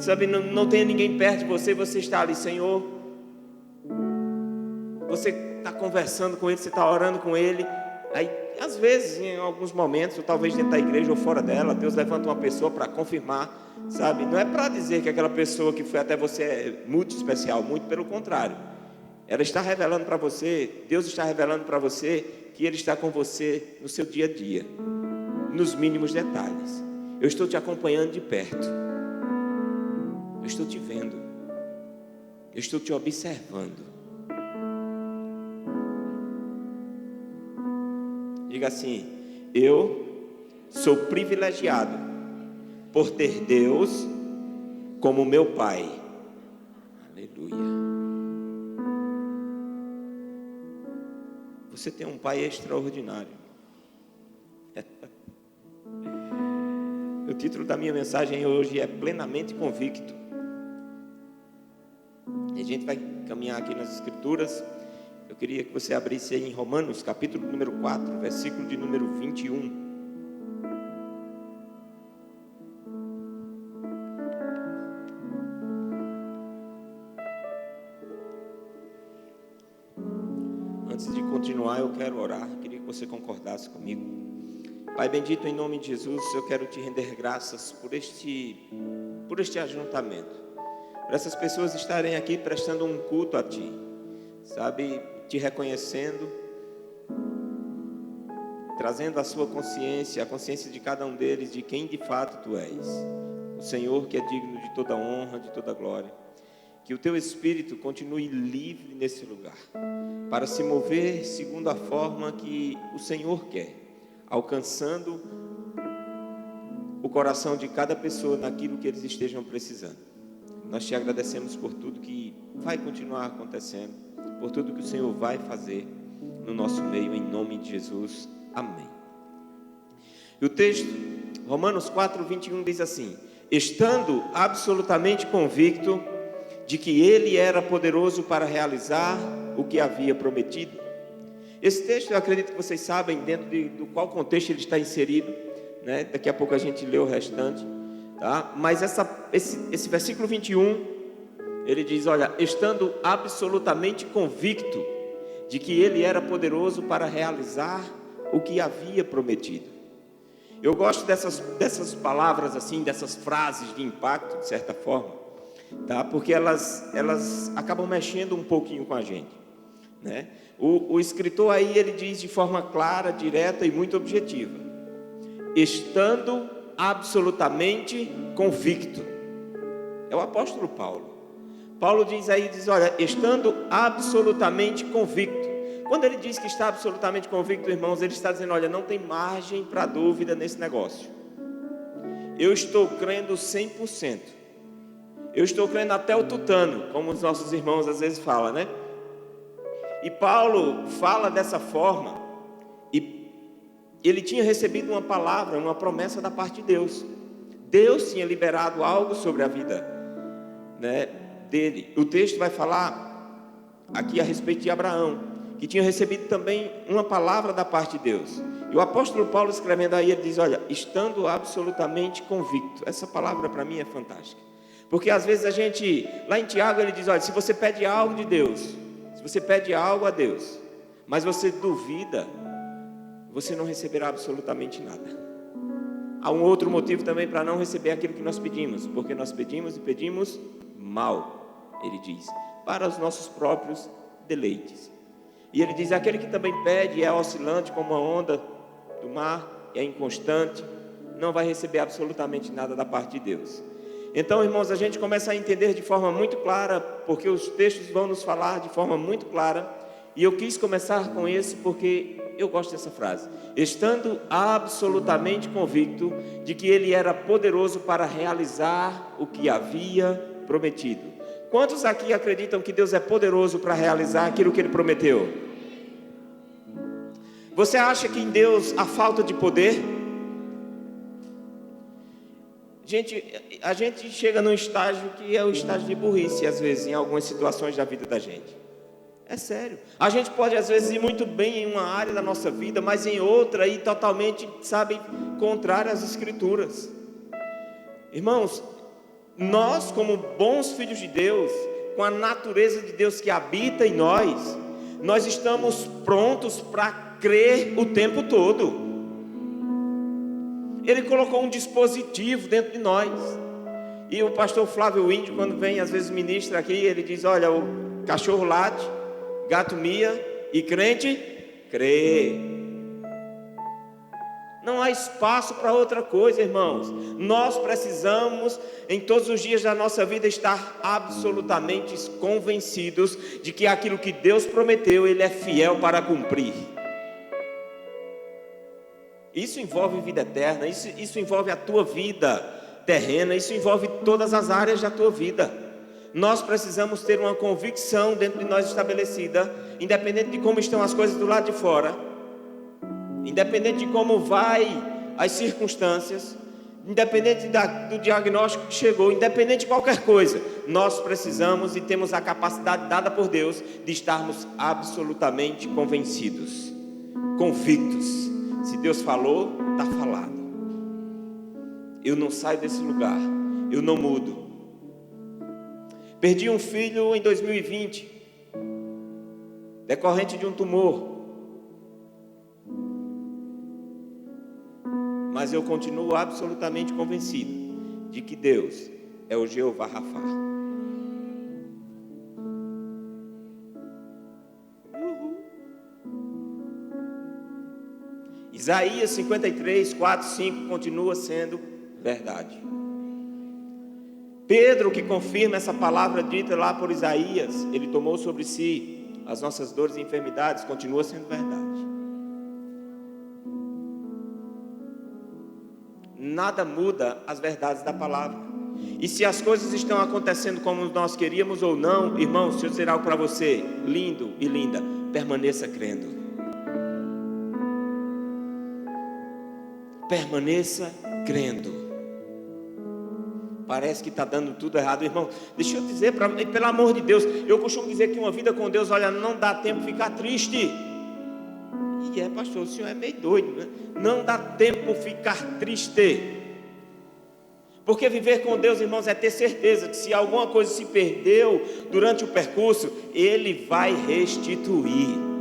sabe, não tenha ninguém perto de você, você está ali, Senhor. Você está conversando com Ele, você está orando com Ele. Aí, às vezes, em alguns momentos, ou talvez dentro da igreja ou fora dela, Deus levanta uma pessoa para confirmar, sabe? Não é para dizer que aquela pessoa que foi até você é muito especial, muito pelo contrário. Ela está revelando para você, Deus está revelando para você que Ele está com você no seu dia a dia, nos mínimos detalhes. Eu estou te acompanhando de perto, eu estou te vendo, eu estou te observando. Diga assim: eu sou privilegiado por ter Deus como meu Pai. Aleluia. Você tem um Pai extraordinário. O título da minha mensagem hoje é Plenamente Convicto. E a gente vai caminhar aqui nas Escrituras. Eu queria que você abrisse aí em Romanos, capítulo número 4, versículo de número 21. Antes de continuar, eu quero orar. Eu queria que você concordasse comigo. Pai bendito, em nome de Jesus, eu quero te render graças por este ajuntamento, por essas pessoas estarem aqui prestando um culto a Ti, sabe, te reconhecendo, trazendo a sua consciência, a consciência de cada um deles, de quem de fato Tu és, o Senhor que é digno de toda honra, de toda glória. Que o Teu Espírito continue livre nesse lugar, para se mover segundo a forma que o Senhor quer, alcançando o coração de cada pessoa naquilo que eles estejam precisando. Nós Te agradecemos por tudo que vai continuar acontecendo, por tudo que o Senhor vai fazer no nosso meio, em nome de Jesus, amém. E o texto, Romanos 4, 21 diz assim: estando absolutamente convicto de que Ele era poderoso para realizar o que havia prometido. Esse texto, eu acredito que vocês sabem dentro do qual contexto ele está inserido, né? Daqui a pouco a gente lê o restante, tá? Mas esse versículo 21, ele diz, olha, estando absolutamente convicto de que Ele era poderoso para realizar o que havia prometido. Eu gosto dessas palavras assim, dessas frases de impacto, de certa forma, tá? Porque elas acabam mexendo um pouquinho com a gente, né? O escritor aí, ele diz de forma clara, direta e muito objetiva: estando absolutamente convicto. É o apóstolo Paulo. Paulo diz aí, olha, estando absolutamente convicto. Quando ele diz que está absolutamente convicto, irmãos, ele está dizendo, olha, não tem margem para dúvida nesse negócio. Eu estou crendo 100%. Eu estou crendo até o tutano, como os nossos irmãos às vezes falam, né? E Paulo fala dessa forma, e ele tinha recebido uma palavra, uma promessa da parte de Deus. Deus tinha liberado algo sobre a vida, né, dele. O texto vai falar aqui a respeito de Abraão, que tinha recebido também uma palavra da parte de Deus. E o apóstolo Paulo escrevendo aí, ele diz, olha, estando absolutamente convicto. Essa palavra para mim é fantástica, porque às vezes a gente, lá em Tiago ele diz, olha, se você pede algo de Deus, se você pede algo a Deus, mas você duvida, você não receberá absolutamente nada. Há um outro motivo também para não receber aquilo que nós pedimos, porque nós pedimos e pedimos mal, ele diz, para os nossos próprios deleites. E ele diz, aquele que também pede é oscilante como a onda do mar, é inconstante, não vai receber absolutamente nada da parte de Deus. Então, irmãos, a gente começa a entender de forma muito clara, porque os textos vão nos falar de forma muito clara, e eu quis começar com esse porque eu gosto dessa frase: estando absolutamente convicto de que Ele era poderoso para realizar o que havia prometido. Quantos aqui acreditam que Deus é poderoso para realizar aquilo que Ele prometeu? Você acha que em Deus há falta de poder? A gente chega num estágio que é o estágio de burrice, às vezes, em algumas situações da vida da gente. É sério. A gente pode, às vezes, ir muito bem em uma área da nossa vida, mas em outra, ir totalmente, sabe, contrária às Escrituras. Irmãos, Nós, como bons filhos de Deus, com a natureza de Deus que habita em nós, nós estamos prontos para crer o tempo todo. Ele colocou um dispositivo dentro de nós. E o pastor Flávio Índio, quando vem, às vezes ministra aqui, ele diz: olha, o cachorro late, gato mia e crente crê. Não há espaço para outra coisa, irmãos. Nós precisamos, em todos os dias da nossa vida, estar absolutamente convencidos de que aquilo que Deus prometeu, Ele é fiel para cumprir. Isso envolve vida eterna, isso envolve a tua vida terrena, isso envolve todas as áreas da tua vida. Nós precisamos ter uma convicção dentro de nós estabelecida, independente de como estão as coisas do lado de fora, independente de como vai as circunstâncias, independente do diagnóstico que chegou, independente de qualquer coisa, nós precisamos e temos a capacidade dada por Deus de estarmos absolutamente convencidos, convictos. Se Deus falou, está falado. Eu não saio desse lugar, eu não mudo. Perdi um filho em 2020, decorrente de um tumor. Mas eu continuo absolutamente convencido de que Deus é o Jeová Rafá. Isaías 53, 4, 5 continua sendo verdade. Pedro, que confirma essa palavra dita lá por Isaías, ele tomou sobre si as nossas dores e enfermidades, continua sendo verdade. Nada muda as verdades da palavra. E se as coisas estão acontecendo como nós queríamos ou não, irmãos, deixa eu dizer algo para você, lindo e linda, permaneça crendo. Permaneça crendo. Parece que está dando tudo errado, irmão. Deixa eu dizer, pelo amor de Deus, eu costumo dizer que uma vida com Deus, olha, não dá tempo de ficar triste. E pastor, o senhor é meio doido, né? Não dá tempo de ficar triste. Porque viver com Deus, irmãos, é ter certeza que se alguma coisa se perdeu durante o percurso, Ele vai restituir.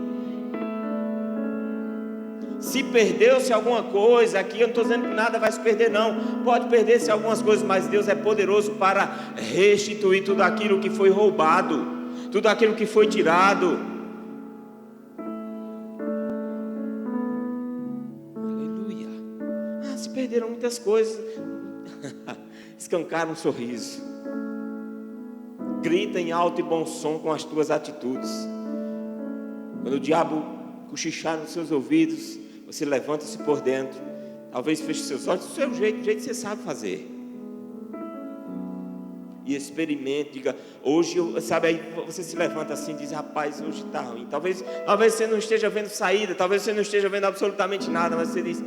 Se perdeu-se alguma coisa, aqui eu não estou dizendo que nada vai se perder, não. Pode perder-se algumas coisas, mas Deus é poderoso para restituir tudo aquilo que foi roubado, tudo aquilo que foi tirado. Aleluia. Se perderam muitas coisas. Escancaram um sorriso. Grita em alto e bom som com as tuas atitudes. Quando o diabo cochichar nos seus ouvidos, você levanta-se por dentro, talvez feche seus olhos do seu jeito, do jeito que você sabe fazer, e experimente, diga, hoje, sabe, aí você se levanta assim e diz, rapaz, hoje está ruim, talvez você não esteja vendo saída, talvez você não esteja vendo absolutamente nada, mas você diz,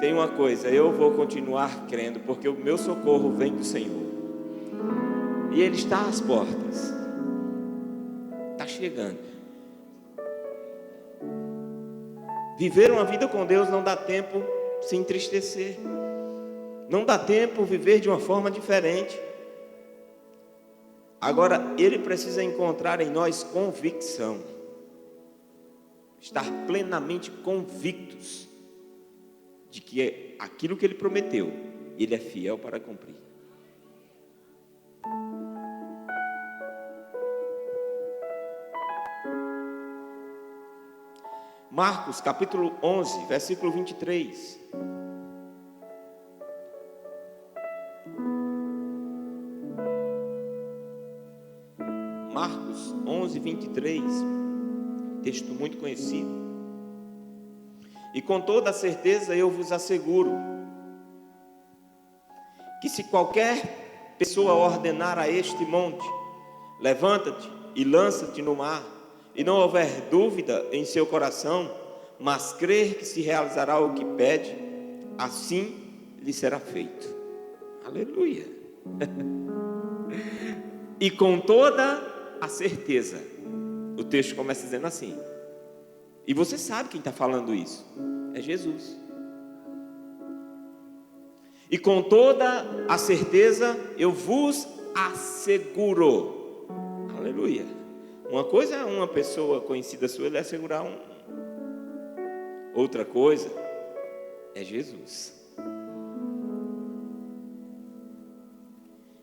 tem uma coisa, eu vou continuar crendo, porque o meu socorro vem do Senhor, e Ele está às portas, está chegando. Viver uma vida com Deus não dá tempo se entristecer. Não dá tempo viver de uma forma diferente. Agora, Ele precisa encontrar em nós convicção. Estar plenamente convictos de que aquilo que Ele prometeu, Ele é fiel para cumprir. Marcos capítulo 11, versículo 23. Marcos 11, 23. Texto muito conhecido. E com toda a certeza eu vos asseguro que se qualquer pessoa ordenar a este monte, levanta-te e lança-te no mar, e não houver dúvida em seu coração, mas crer que se realizará o que pede, assim lhe será feito. Aleluia. E com toda a certeza, o texto começa dizendo assim, e você sabe quem está falando isso, é Jesus. E com toda a certeza eu vos asseguro. Aleluia. Uma coisa é uma pessoa conhecida sua lhe assegurar outra coisa é Jesus.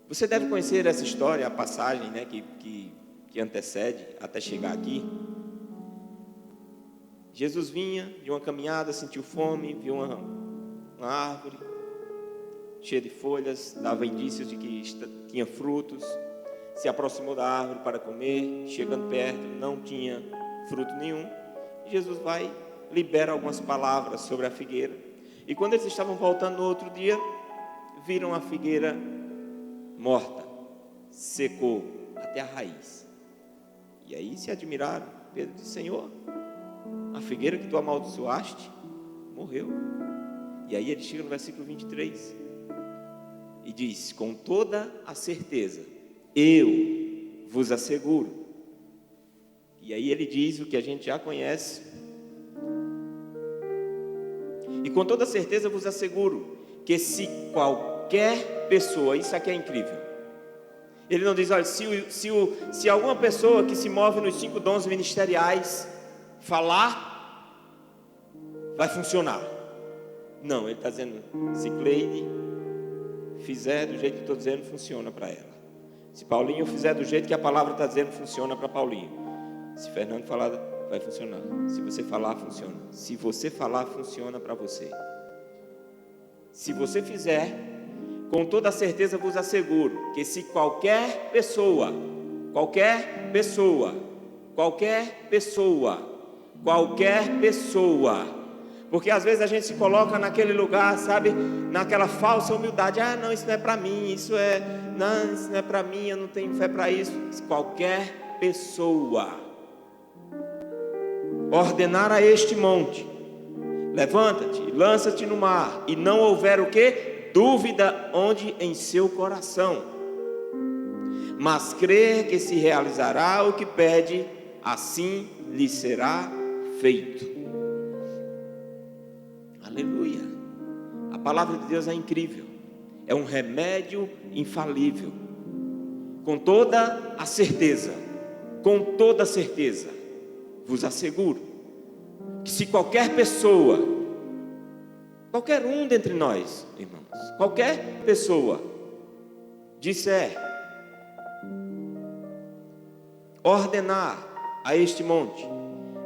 Você deve conhecer essa história, a passagem, né, que antecede até chegar aqui. Jesus vinha de uma caminhada, sentiu fome, viu uma árvore cheia de folhas, dava indícios de que tinha frutos, se aproximou da árvore para comer, chegando perto, não tinha fruto nenhum. Jesus vai, libera algumas palavras sobre a figueira, e quando eles estavam voltando no outro dia, viram a figueira morta, secou até a raiz. E aí se admiraram. Pedro disse: Senhor, a figueira que tu amaldiçoaste morreu. E aí ele chega no versículo 23 e diz: com toda a certeza, eu vos asseguro. E aí ele diz o que a gente já conhece: e com toda certeza vos asseguro que se qualquer pessoa, isso aqui é incrível, ele não diz: olha, se alguma pessoa que se move nos 5 dons ministeriais falar, vai funcionar. Não, ele está dizendo: se Cleide fizer do jeito que estou dizendo, funciona para ela. Se Paulinho fizer do jeito que a palavra está dizendo, funciona para Paulinho. Se Fernando falar, vai funcionar. Se você falar, funciona. Se você falar, funciona para você. Se você fizer, com toda certeza vos asseguro que se qualquer pessoa, porque às vezes a gente se coloca naquele lugar, sabe, naquela falsa humildade: ah, não, isso não é para mim, isso não é para mim, eu não tenho fé para isso. Se qualquer pessoa ordenar a este monte: levanta-te, lança-te no mar, e não houver o quê? Dúvida onde em seu coração, mas crer que se realizará o que pede, assim lhe será feito. Aleluia. A palavra de Deus é incrível, é um remédio infalível. Com toda a certeza, vos asseguro que se qualquer pessoa, qualquer um dentre nós, irmãos, qualquer pessoa disser, ordenar a este monte: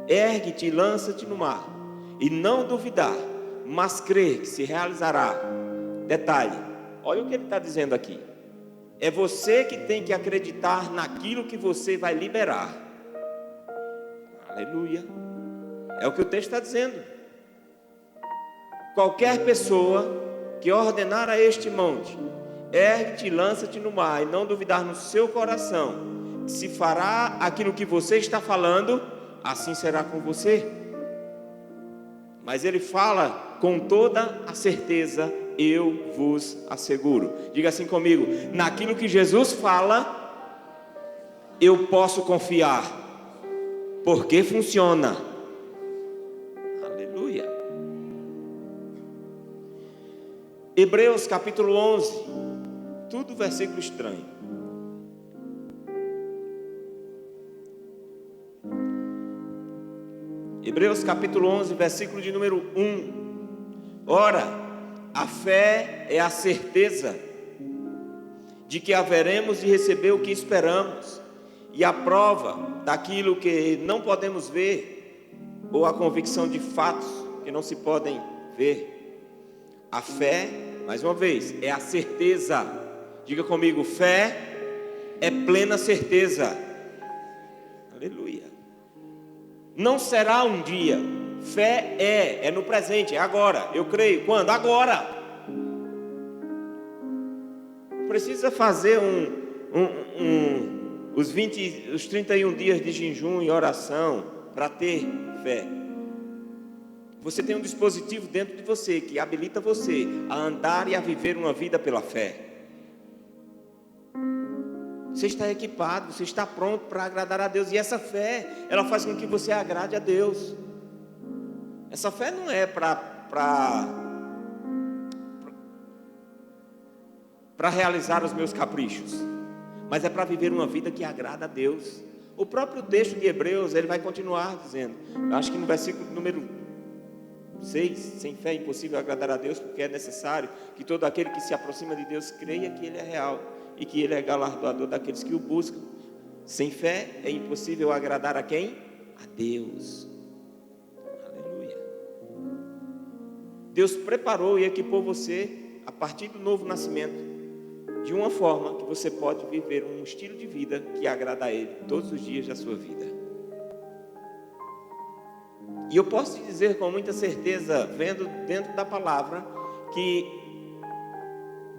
ergue-te e lança-te no mar, e não duvidar, mas crer que se realizará. Detalhe, olha o que ele está dizendo aqui: é você que tem que acreditar naquilo que você vai liberar. Aleluia. É o que o texto está dizendo. Qualquer pessoa que ordenar a este monte: ergue-te e lança-te no mar, e não duvidar no seu coração que se fará aquilo que você está falando, assim será com você. Mas ele fala com toda a certeza: eu vos asseguro. Diga assim comigo: naquilo que Jesus fala, eu posso confiar, porque funciona. Aleluia. Hebreus capítulo 11, tudo versículo estranho. Hebreus capítulo 11, versículo de número 1. Ora, a fé é a certeza de que haveremos de receber o que esperamos, e a prova daquilo que não podemos ver, ou a convicção de fatos que não se podem ver. A fé, mais uma vez, é a certeza. Diga comigo: fé é plena certeza. Aleluia. Não será um dia. Fé é no presente, é agora. Eu creio. Quando? Agora. Precisa fazer os 31 dias de jejum e oração para ter fé. Você tem um dispositivo dentro de você que habilita você a andar e a viver uma vida pela fé. Você está equipado, você está pronto para agradar a Deus. E essa fé, ela faz com que você agrade a Deus. Essa fé não é para realizar os meus caprichos. mas é para viver uma vida que agrada a Deus. O próprio texto de Hebreus, ele vai continuar dizendo, acho que no versículo número 6, sem fé é impossível agradar a Deus, porque é necessário que todo aquele que se aproxima de Deus creia que Ele é real e que Ele é galardoador daqueles que o buscam. Sem fé é impossível agradar a quem? A Deus. Aleluia. Deus preparou e equipou você a partir do novo nascimento de uma forma que você pode viver um estilo de vida que agrada a Ele todos os dias da sua vida. E eu posso te dizer com muita certeza, vendo dentro da palavra, que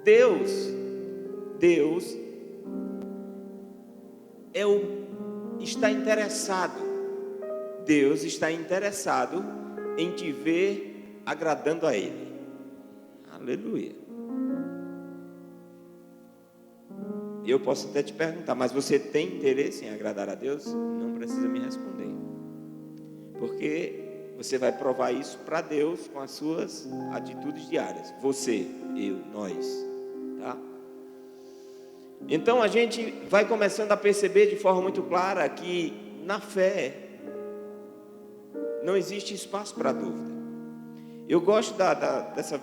Deus está interessado. Deus está interessado em te ver agradando a Ele. Aleluia. Eu posso até te perguntar, mas você tem interesse em agradar a Deus? Não precisa me responder. Porque você vai provar isso para Deus com as suas atitudes diárias. Você, eu, nós, tá? Então a gente vai começando a perceber de forma muito clara que na fé não existe espaço para dúvida. Eu gosto dessa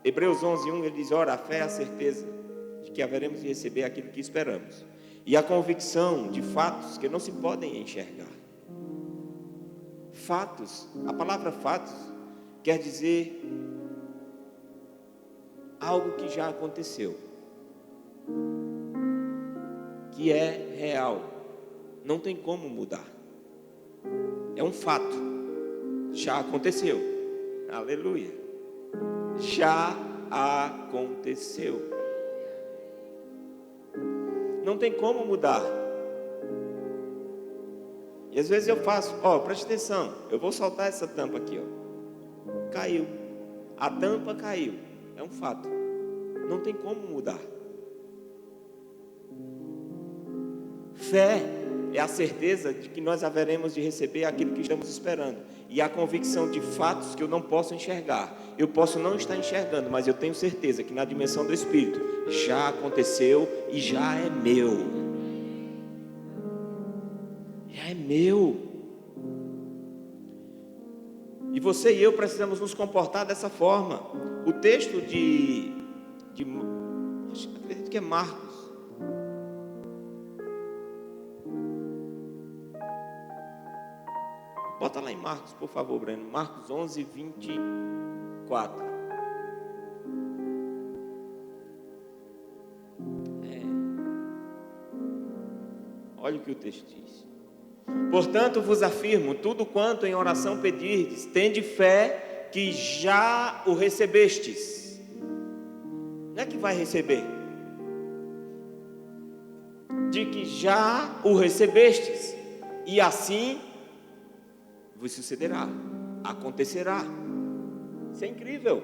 Hebreus 11:1, ele diz: ora, a fé é a certeza de que haveremos de receber aquilo que esperamos, e a convicção de fatos que não se podem enxergar. Fatos, a palavra fatos quer dizer algo que já aconteceu, que é real, não tem como mudar, é um fato, já aconteceu. Aleluia, já aconteceu, não tem como mudar. E às vezes eu faço, preste atenção, eu vou soltar essa tampa aqui, caiu, a tampa caiu, é um fato, não tem como mudar. Fé é a certeza de que nós haveremos de receber aquilo que estamos esperando, e a convicção de fatos que eu não posso enxergar. Eu posso não estar enxergando, mas eu tenho certeza que na dimensão do Espírito já aconteceu e já é meu. É meu. E você e eu precisamos nos comportar dessa forma. O texto acredito que é Marcos. Bota lá em Marcos, por favor, Breno. Marcos 11:24. Olha o que o texto diz. Portanto vos afirmo, tudo quanto em oração pedirdes, tende fé que já o recebestes. Não é que vai receber, de que já o recebestes, e assim vos sucederá, acontecerá. Isso é incrível.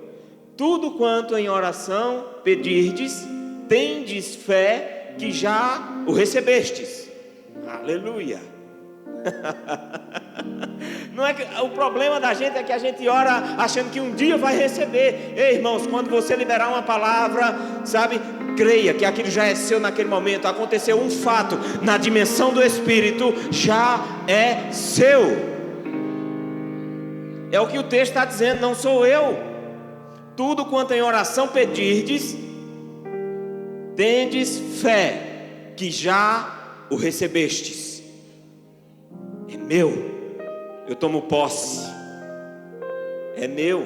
Tudo quanto em oração pedirdes, tendes fé que já o recebestes. Aleluia. Não é que, o problema da gente é que a gente ora achando que um dia vai receber. Ei, irmãos, quando você liberar uma palavra, sabe, creia que aquilo já é seu naquele momento. Aconteceu um fato na dimensão do Espírito, já é seu. É o que o texto está dizendo, não sou eu. Tudo quanto em oração pedirdes, tendes fé que já o recebestes. É meu, eu tomo posse, é meu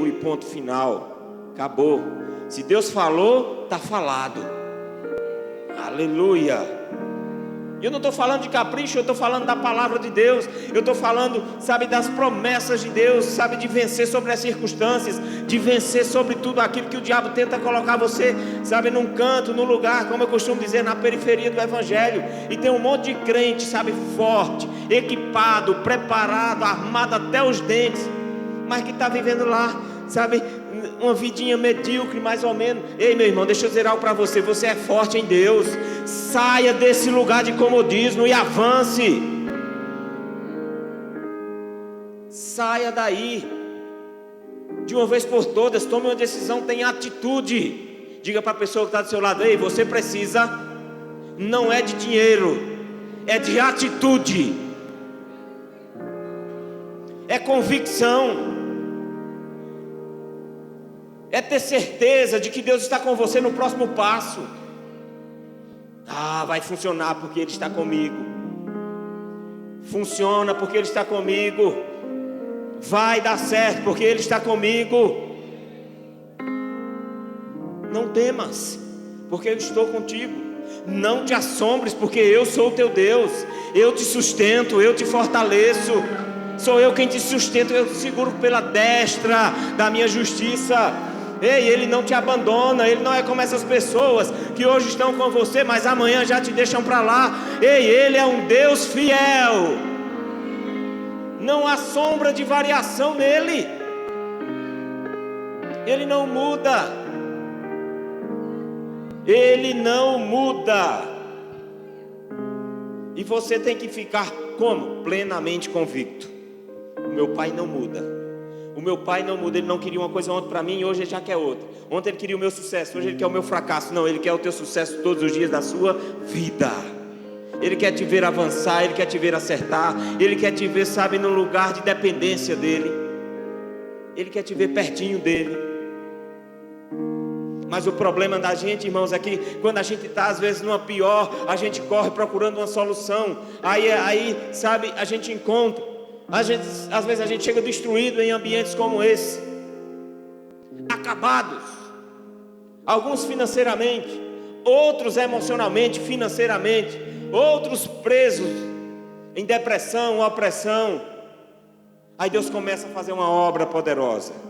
e ponto final, acabou. Se Deus falou, está falado. Aleluia. Eu não estou falando de capricho, eu estou falando da palavra de Deus. Eu estou falando, sabe, das promessas de Deus, sabe, de vencer sobre as circunstâncias, de vencer sobre tudo aquilo que o diabo tenta colocar você, sabe, num canto, num lugar, como eu costumo dizer, na periferia do Evangelho. E tem um monte de crente, sabe, forte, equipado, preparado, armado até os dentes, mas que está vivendo lá, sabe, uma vidinha medíocre, mais ou menos. Ei, meu irmão, deixa eu dizer algo para você. Você é forte em Deus. Saia desse lugar de comodismo e avance. Saia daí de uma vez por todas. Tome uma decisão, tenha atitude. Diga para a pessoa que está do seu lado: ei, você precisa, não é de dinheiro, é de atitude, é convicção, é ter certeza de que Deus está com você no próximo passo. Vai funcionar porque Ele está comigo. Funciona porque Ele está comigo. Vai dar certo porque Ele está comigo. Não temas, porque eu estou contigo. Não te assombres, porque eu sou o teu Deus. Eu te sustento, eu te fortaleço. Sou eu quem te sustento, eu te seguro pela destra da minha justiça. Ei, Ele não te abandona. Ele não é como essas pessoas que hoje estão com você, mas amanhã já te deixam para lá. Ei, Ele é um Deus fiel. Não há sombra de variação nele. Ele não muda. Ele não muda. E você tem que ficar como? Plenamente convicto. O meu pai não muda. O meu pai não muda. Ele não queria uma coisa ontem para mim e hoje ele já quer outra. Ontem ele queria o meu sucesso, hoje ele quer o meu fracasso. Não, ele quer o teu sucesso todos os dias da sua vida. Ele quer te ver avançar, Ele quer te ver acertar. Ele quer te ver, sabe, num lugar de dependência dEle. Ele quer te ver pertinho dEle. Mas o problema da gente, irmãos, é que quando a gente está às vezes numa pior, a gente corre procurando uma solução. Aí sabe, a gente encontra. Às vezes a gente chega destruído em ambientes como esse, acabados. Alguns financeiramente, outros emocionalmente, financeiramente, outros presos em depressão, opressão. Aí Deus começa a fazer uma obra poderosa.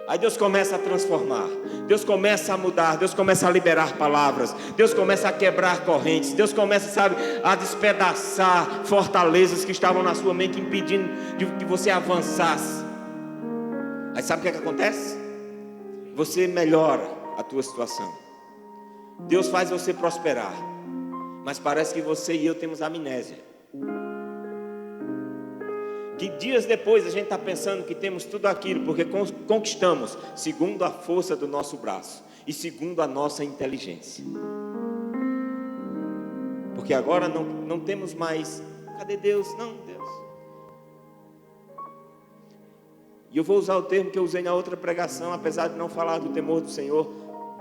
Aí Deus começa a transformar, Deus começa a mudar, Deus começa a liberar palavras, Deus começa a quebrar correntes, Deus começa, sabe, a despedaçar fortalezas que estavam na sua mente, impedindo de que você avançasse. Aí sabe o que acontece? Você melhora a tua situação, Deus faz você prosperar, mas parece que você e eu temos amnésia. Que dias depois a gente está pensando que temos tudo aquilo, porque conquistamos segundo a força do nosso braço e segundo a nossa inteligência. Porque agora não temos mais, cadê Deus? Não, Deus. E eu vou usar o termo que eu usei na outra pregação, apesar de não falar do temor do Senhor.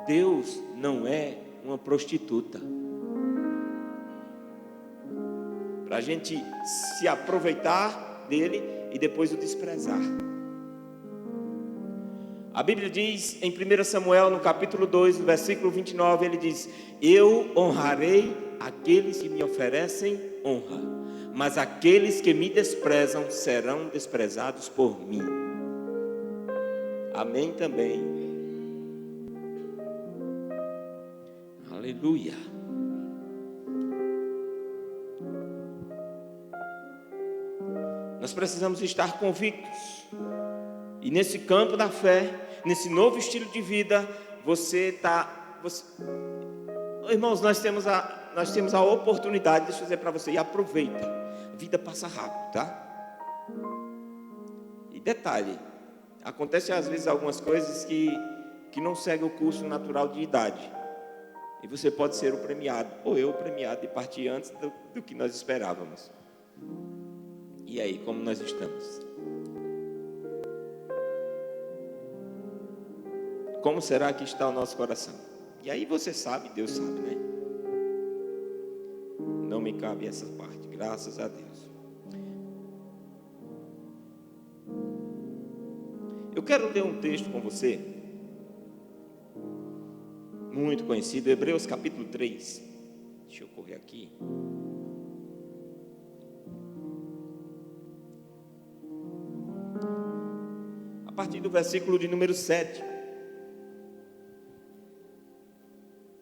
Deus não é uma prostituta para a gente se aproveitar dele e depois o desprezar. A Bíblia diz em 1 Samuel, no capítulo 2, no versículo 29, ele diz: eu honrarei aqueles que me oferecem honra, mas aqueles que me desprezam serão desprezados por mim. Amém também. Aleluia. Nós precisamos estar convictos. E nesse campo da fé, nesse novo estilo de vida, irmãos, nós temos a oportunidade, deixa eu dizer para você, e aproveita. A vida passa rápido, tá? E detalhe, acontece às vezes algumas coisas que não seguem o curso natural de idade. E você pode ser o premiado, ou eu o premiado, e partir antes do que nós esperávamos. E aí, como nós estamos? Como será que está o nosso coração? E aí você sabe, Deus sabe, né? Não me cabe essa parte, graças a Deus. Eu quero ler um texto com você, muito conhecido, Hebreus capítulo 3. Deixa eu correr aqui. A partir do versículo de número 7.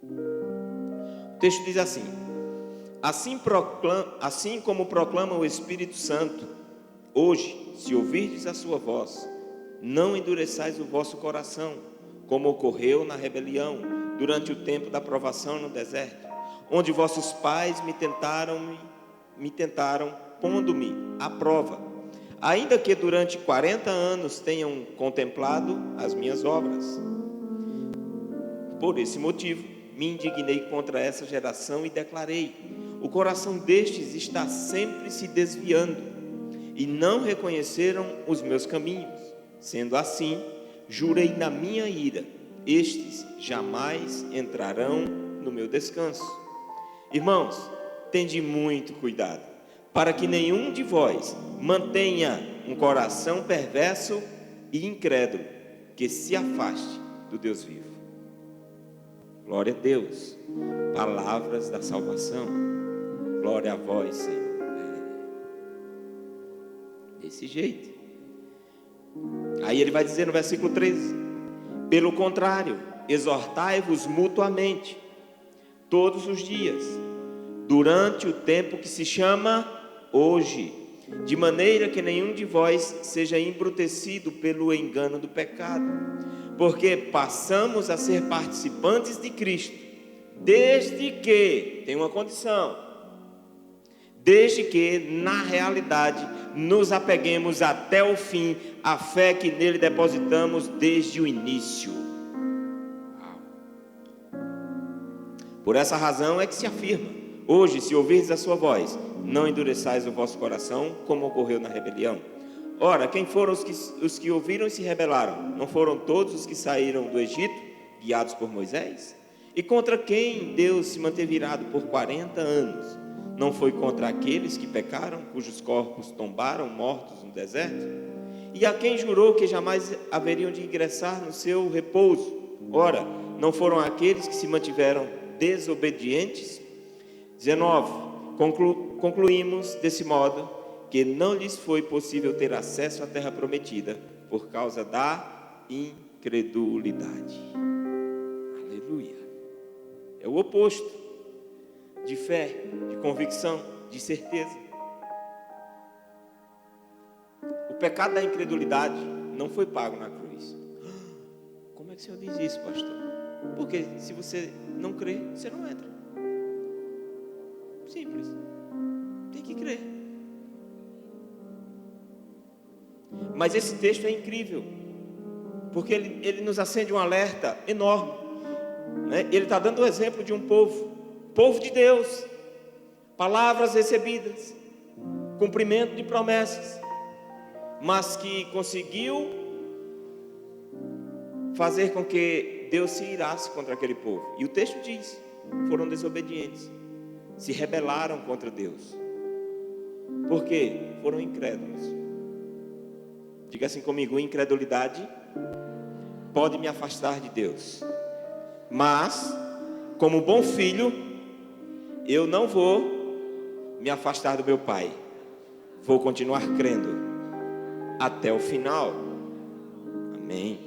O texto diz assim: assim como proclama o Espírito Santo, hoje, se ouvirdes a sua voz, não endureçais o vosso coração, como ocorreu na rebelião, durante o tempo da provação no deserto, onde vossos pais me tentaram, pondo-me à prova, ainda que durante 40 anos tenham contemplado as minhas obras. Por esse motivo, me indignei contra essa geração e declarei: o coração destes está sempre se desviando, e não reconheceram os meus caminhos. Sendo assim, jurei na minha ira: estes jamais entrarão no meu descanso. Irmãos, tende muito cuidado, para que nenhum de vós mantenha um coração perverso e incrédulo, que se afaste do Deus vivo. Glória a Deus. Palavras da salvação. Glória a vós, Senhor. Desse jeito. Aí ele vai dizer no versículo 13: pelo contrário, exortai-vos mutuamente, todos os dias, durante o tempo que se chama hoje, de maneira que nenhum de vós seja embrutecido pelo engano do pecado, porque passamos a ser participantes de Cristo, desde que, tem uma condição, desde que, na realidade, nos apeguemos até o fim à fé que nele depositamos desde o início. Por essa razão é que se afirma: hoje, se ouvirdes a sua voz, não endureçais o vosso coração, como ocorreu na rebelião. Ora, quem foram os que ouviram e se rebelaram? Não foram todos os que saíram do Egito, guiados por Moisés? E contra quem Deus se manteve irado por 40 anos? Não foi contra aqueles que pecaram, cujos corpos tombaram mortos no deserto? E a quem jurou que jamais haveriam de ingressar no seu repouso? Ora, não foram aqueles que se mantiveram desobedientes? 19. Concluímos desse modo que não lhes foi possível ter acesso à terra prometida por causa da incredulidade. Aleluia. É o oposto de fé, de convicção, de certeza. O pecado da incredulidade não foi pago na cruz. Como é que o senhor diz isso, pastor? Porque se você não crê, você não entra. Simples. Tem que crer. Mas esse texto é incrível, porque ele nos acende um alerta enorme, né? Ele está dando o exemplo de um povo de Deus, palavras recebidas, cumprimento de promessas, mas que conseguiu fazer com que Deus se irasse contra aquele povo. E o texto diz: foram desobedientes, se rebelaram contra Deus. Por quê? Foram incrédulos. Diga assim comigo: incredulidade pode me afastar de Deus, mas, como bom filho, eu não vou me afastar do meu Pai. Vou continuar crendo até o final. Amém.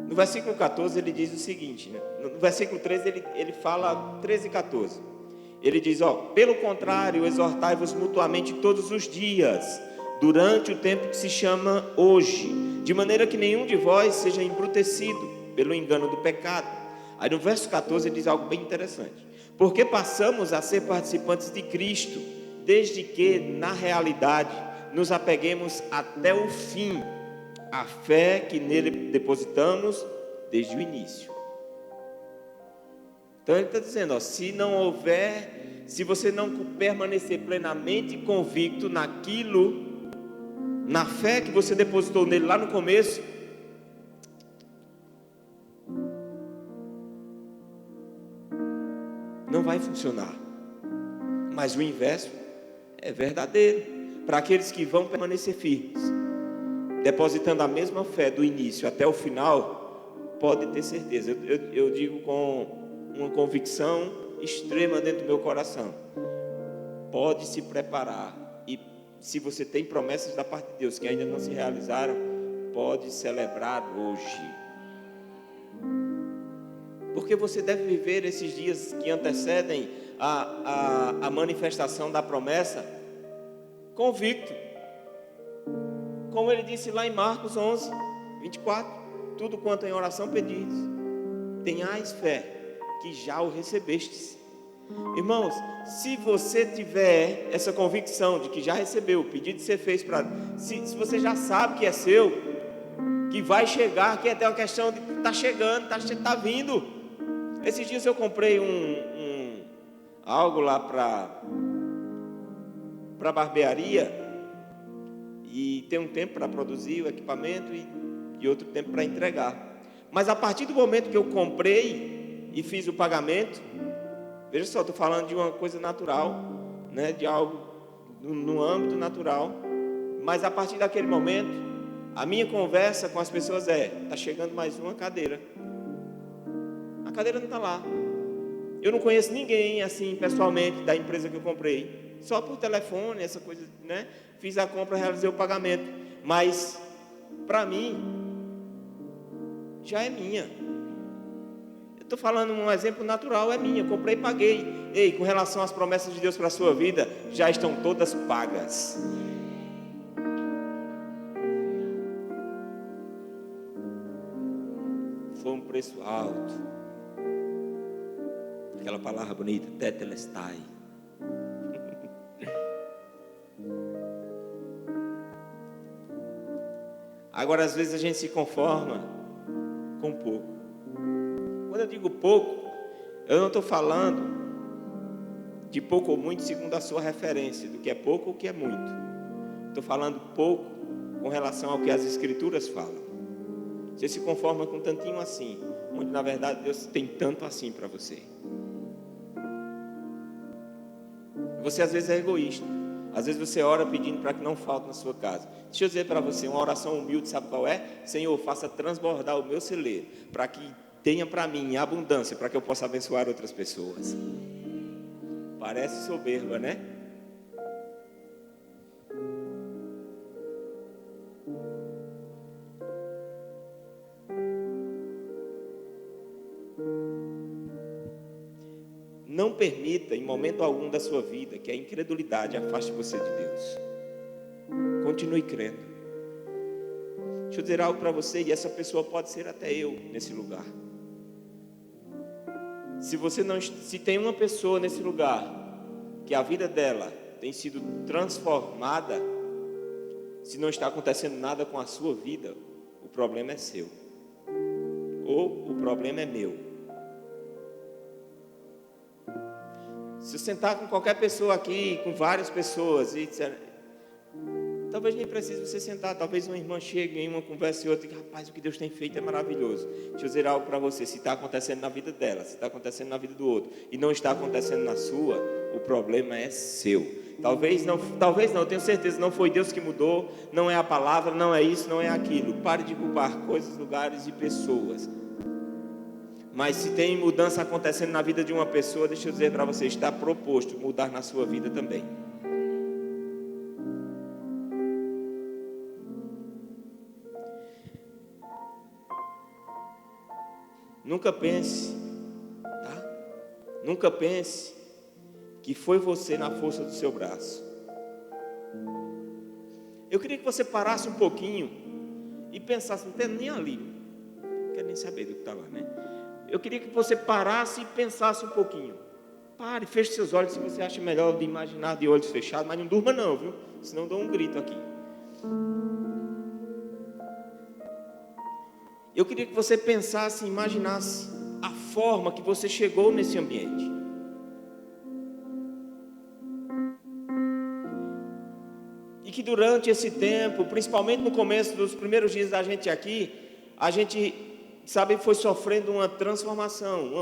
No versículo 14 ele diz o seguinte, né? No versículo 13 ele fala 13 e 14. Ele diz: pelo contrário, exortai-vos mutuamente todos os dias, durante o tempo que se chama hoje, de maneira que nenhum de vós seja embrutecido pelo engano do pecado. Aí no verso 14 ele diz algo bem interessante: porque passamos a ser participantes de Cristo, desde que, na realidade, nos apeguemos até o fim à fé que nele depositamos desde o início. Então ele está dizendo, se você não permanecer plenamente convicto naquilo, na fé que você depositou nele lá no começo, não vai funcionar. Mas o inverso é verdadeiro para aqueles que vão permanecer firmes, depositando a mesma fé do início até o final. Pode ter certeza, eu digo com uma convicção extrema dentro do meu coração: pode se preparar, e se você tem promessas da parte de Deus que ainda não se realizaram, pode celebrar hoje, porque você deve viver esses dias que antecedem a manifestação da promessa convicto, como ele disse lá em Marcos 11, 24: tudo quanto em oração pedis, tenhais fé que já o recebestes, Irmãos, se você tiver essa convicção de que já recebeu, o pedido de ser feito para... Se você já sabe que é seu, que vai chegar, que é até uma questão de tá chegando, tá vindo. Esses dias eu comprei algo lá para barbearia, e tem um tempo para produzir o equipamento e outro tempo para entregar. Mas a partir do momento que eu comprei e fiz o pagamento, veja só, estou falando de uma coisa natural, né, de algo no âmbito natural, mas a partir daquele momento, a minha conversa com as pessoas está chegando mais uma cadeira. A cadeira não está lá. Eu não conheço ninguém assim pessoalmente da empresa que eu comprei, só por telefone, essa coisa, né? Fiz a compra, realizei o pagamento, mas para mim já é minha. Eu estou falando um exemplo natural, é minha. Comprei e paguei. Ei, com relação às promessas de Deus para a sua vida, já estão todas pagas. Foi um preço alto. Aquela palavra bonita, tetelestai. Agora, às vezes a gente se conforma com pouco. Quando eu digo pouco, eu não estou falando de pouco ou muito segundo a sua referência, do que é pouco ou o que é muito. Estou falando pouco com relação ao que as Escrituras falam. Você se conforma com tantinho assim, onde na verdade Deus tem tanto assim para você. Você às vezes é egoísta. Às vezes você ora pedindo para que não falte na sua casa. Deixa eu dizer para você, uma oração humilde, sabe qual é? Senhor, faça transbordar o meu celeiro, para que tenha para mim abundância, para que eu possa abençoar outras pessoas. Parece soberba, né? Não permita em momento algum da sua vida que a incredulidade afaste você de Deus. Continue crendo. Deixa eu dizer algo para você, e essa pessoa pode ser até eu nesse lugar. Se tem uma pessoa nesse lugar que a vida dela tem sido transformada, se não está acontecendo nada com a sua vida, o problema é seu, ou o problema é meu. Se eu sentar com qualquer pessoa aqui, com várias pessoas, e disser, talvez nem precise você sentar, talvez uma irmã chegue em uma conversa e outra, e rapaz, o que Deus tem feito é maravilhoso. Deixa eu dizer algo para você, se está acontecendo na vida dela, se está acontecendo na vida do outro, e não está acontecendo na sua, o problema é seu. Talvez não, eu tenho certeza, não foi Deus que mudou, não é a palavra, não é isso, não é aquilo. Pare de culpar coisas, lugares e pessoas. Mas se tem mudança acontecendo na vida de uma pessoa, deixa eu dizer para você, está proposto mudar na sua vida também. Nunca pense, tá? Nunca pense que foi você na força do seu braço. Eu queria que você parasse um pouquinho e pensasse, não tem nem ali, não quero nem saber do que está lá, né? Eu queria que você parasse e pensasse um pouquinho. Pare, feche seus olhos se você acha melhor de imaginar de olhos fechados, mas não durma não, viu? Senão eu dou um grito aqui. Eu queria que você pensasse e imaginasse a forma que você chegou nesse ambiente. E que durante esse tempo, principalmente no começo dos primeiros dias da gente aqui, a gente, sabe, foi sofrendo uma transformação,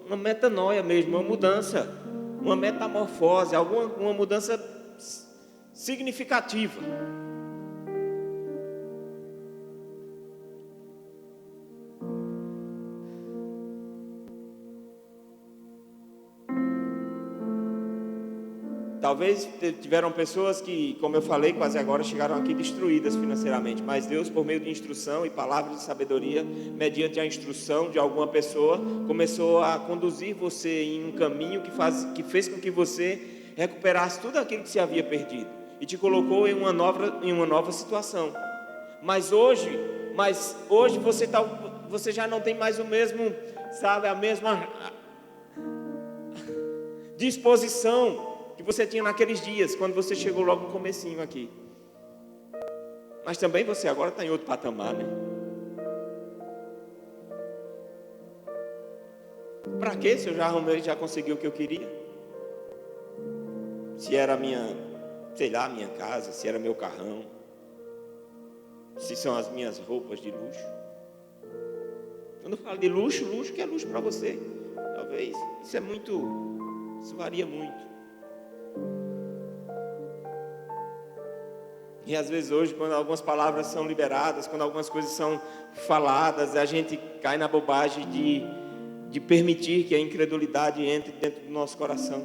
uma metanoia mesmo, uma mudança, uma metamorfose, uma mudança significativa. Talvez tiveram pessoas que, como eu falei, quase agora chegaram aqui destruídas financeiramente, mas Deus, por meio de instrução e palavras de sabedoria, mediante a instrução de alguma pessoa, começou a conduzir você em um caminho que fez com que você recuperasse tudo aquilo que se havia perdido e te colocou em uma nova situação. Mas hoje você já não tem mais o mesmo, sabe, a mesma... disposição que você tinha naqueles dias, quando você chegou logo no comecinho aqui. Mas também você agora está em outro patamar, né? Para quê? Se eu já arrumei, já consegui o que eu queria? Se era a minha, sei lá, a minha casa, se era meu carrão, se são as minhas roupas de luxo. Quando eu falo de luxo, luxo que é luxo para você. Talvez isso varia muito. E às vezes hoje, quando algumas palavras são liberadas, quando algumas coisas são faladas, a gente cai na bobagem de permitir que a incredulidade entre dentro do nosso coração.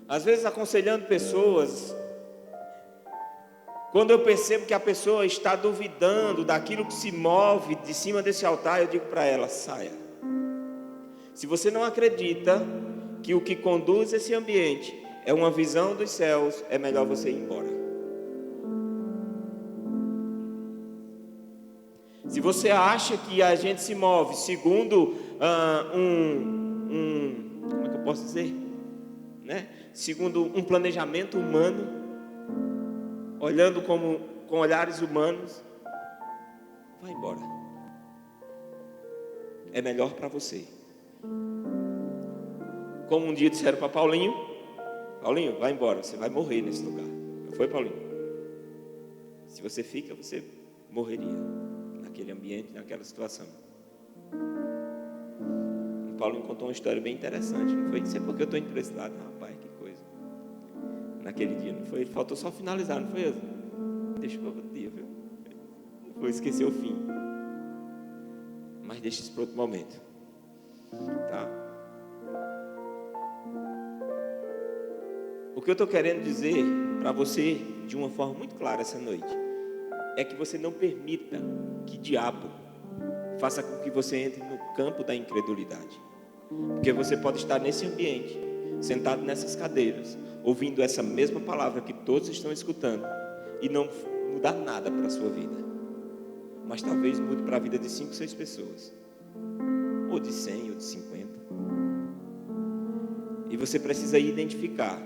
Às vezes aconselhando pessoas, quando eu percebo que a pessoa está duvidando daquilo que se move de cima desse altar, eu digo para ela: saia. Se você não acredita que o que conduz esse ambiente é uma visão dos céus, é melhor você ir embora. Se você acha que a gente se move segundo como é que eu posso dizer? Né? Segundo um planejamento humano, olhando com olhares humanos, vai embora. É melhor para você. Como um dia disseram para Paulinho: Paulinho, vai embora, você vai morrer nesse lugar. Não foi, Paulinho? Se você fica, você morreria naquele ambiente, naquela situação. O Paulinho contou uma história bem interessante. Não foi dizer porque eu estou indo para esse lado, rapaz, que coisa. Naquele dia, não foi? Faltou só finalizar, não foi? Deixa para outro dia, viu? Vou esquecer o fim. Mas deixa isso para outro momento. Tá? O que eu estou querendo dizer para você, de uma forma muito clara essa noite, é que você não permita que diabo faça com que você entre no campo da incredulidade. Porque você pode estar nesse ambiente, sentado nessas cadeiras, ouvindo essa mesma palavra que todos estão escutando, e não mudar nada para a sua vida. Mas talvez mude para a vida de 5, 6 pessoas, ou de 100, ou de 50. E você precisa identificar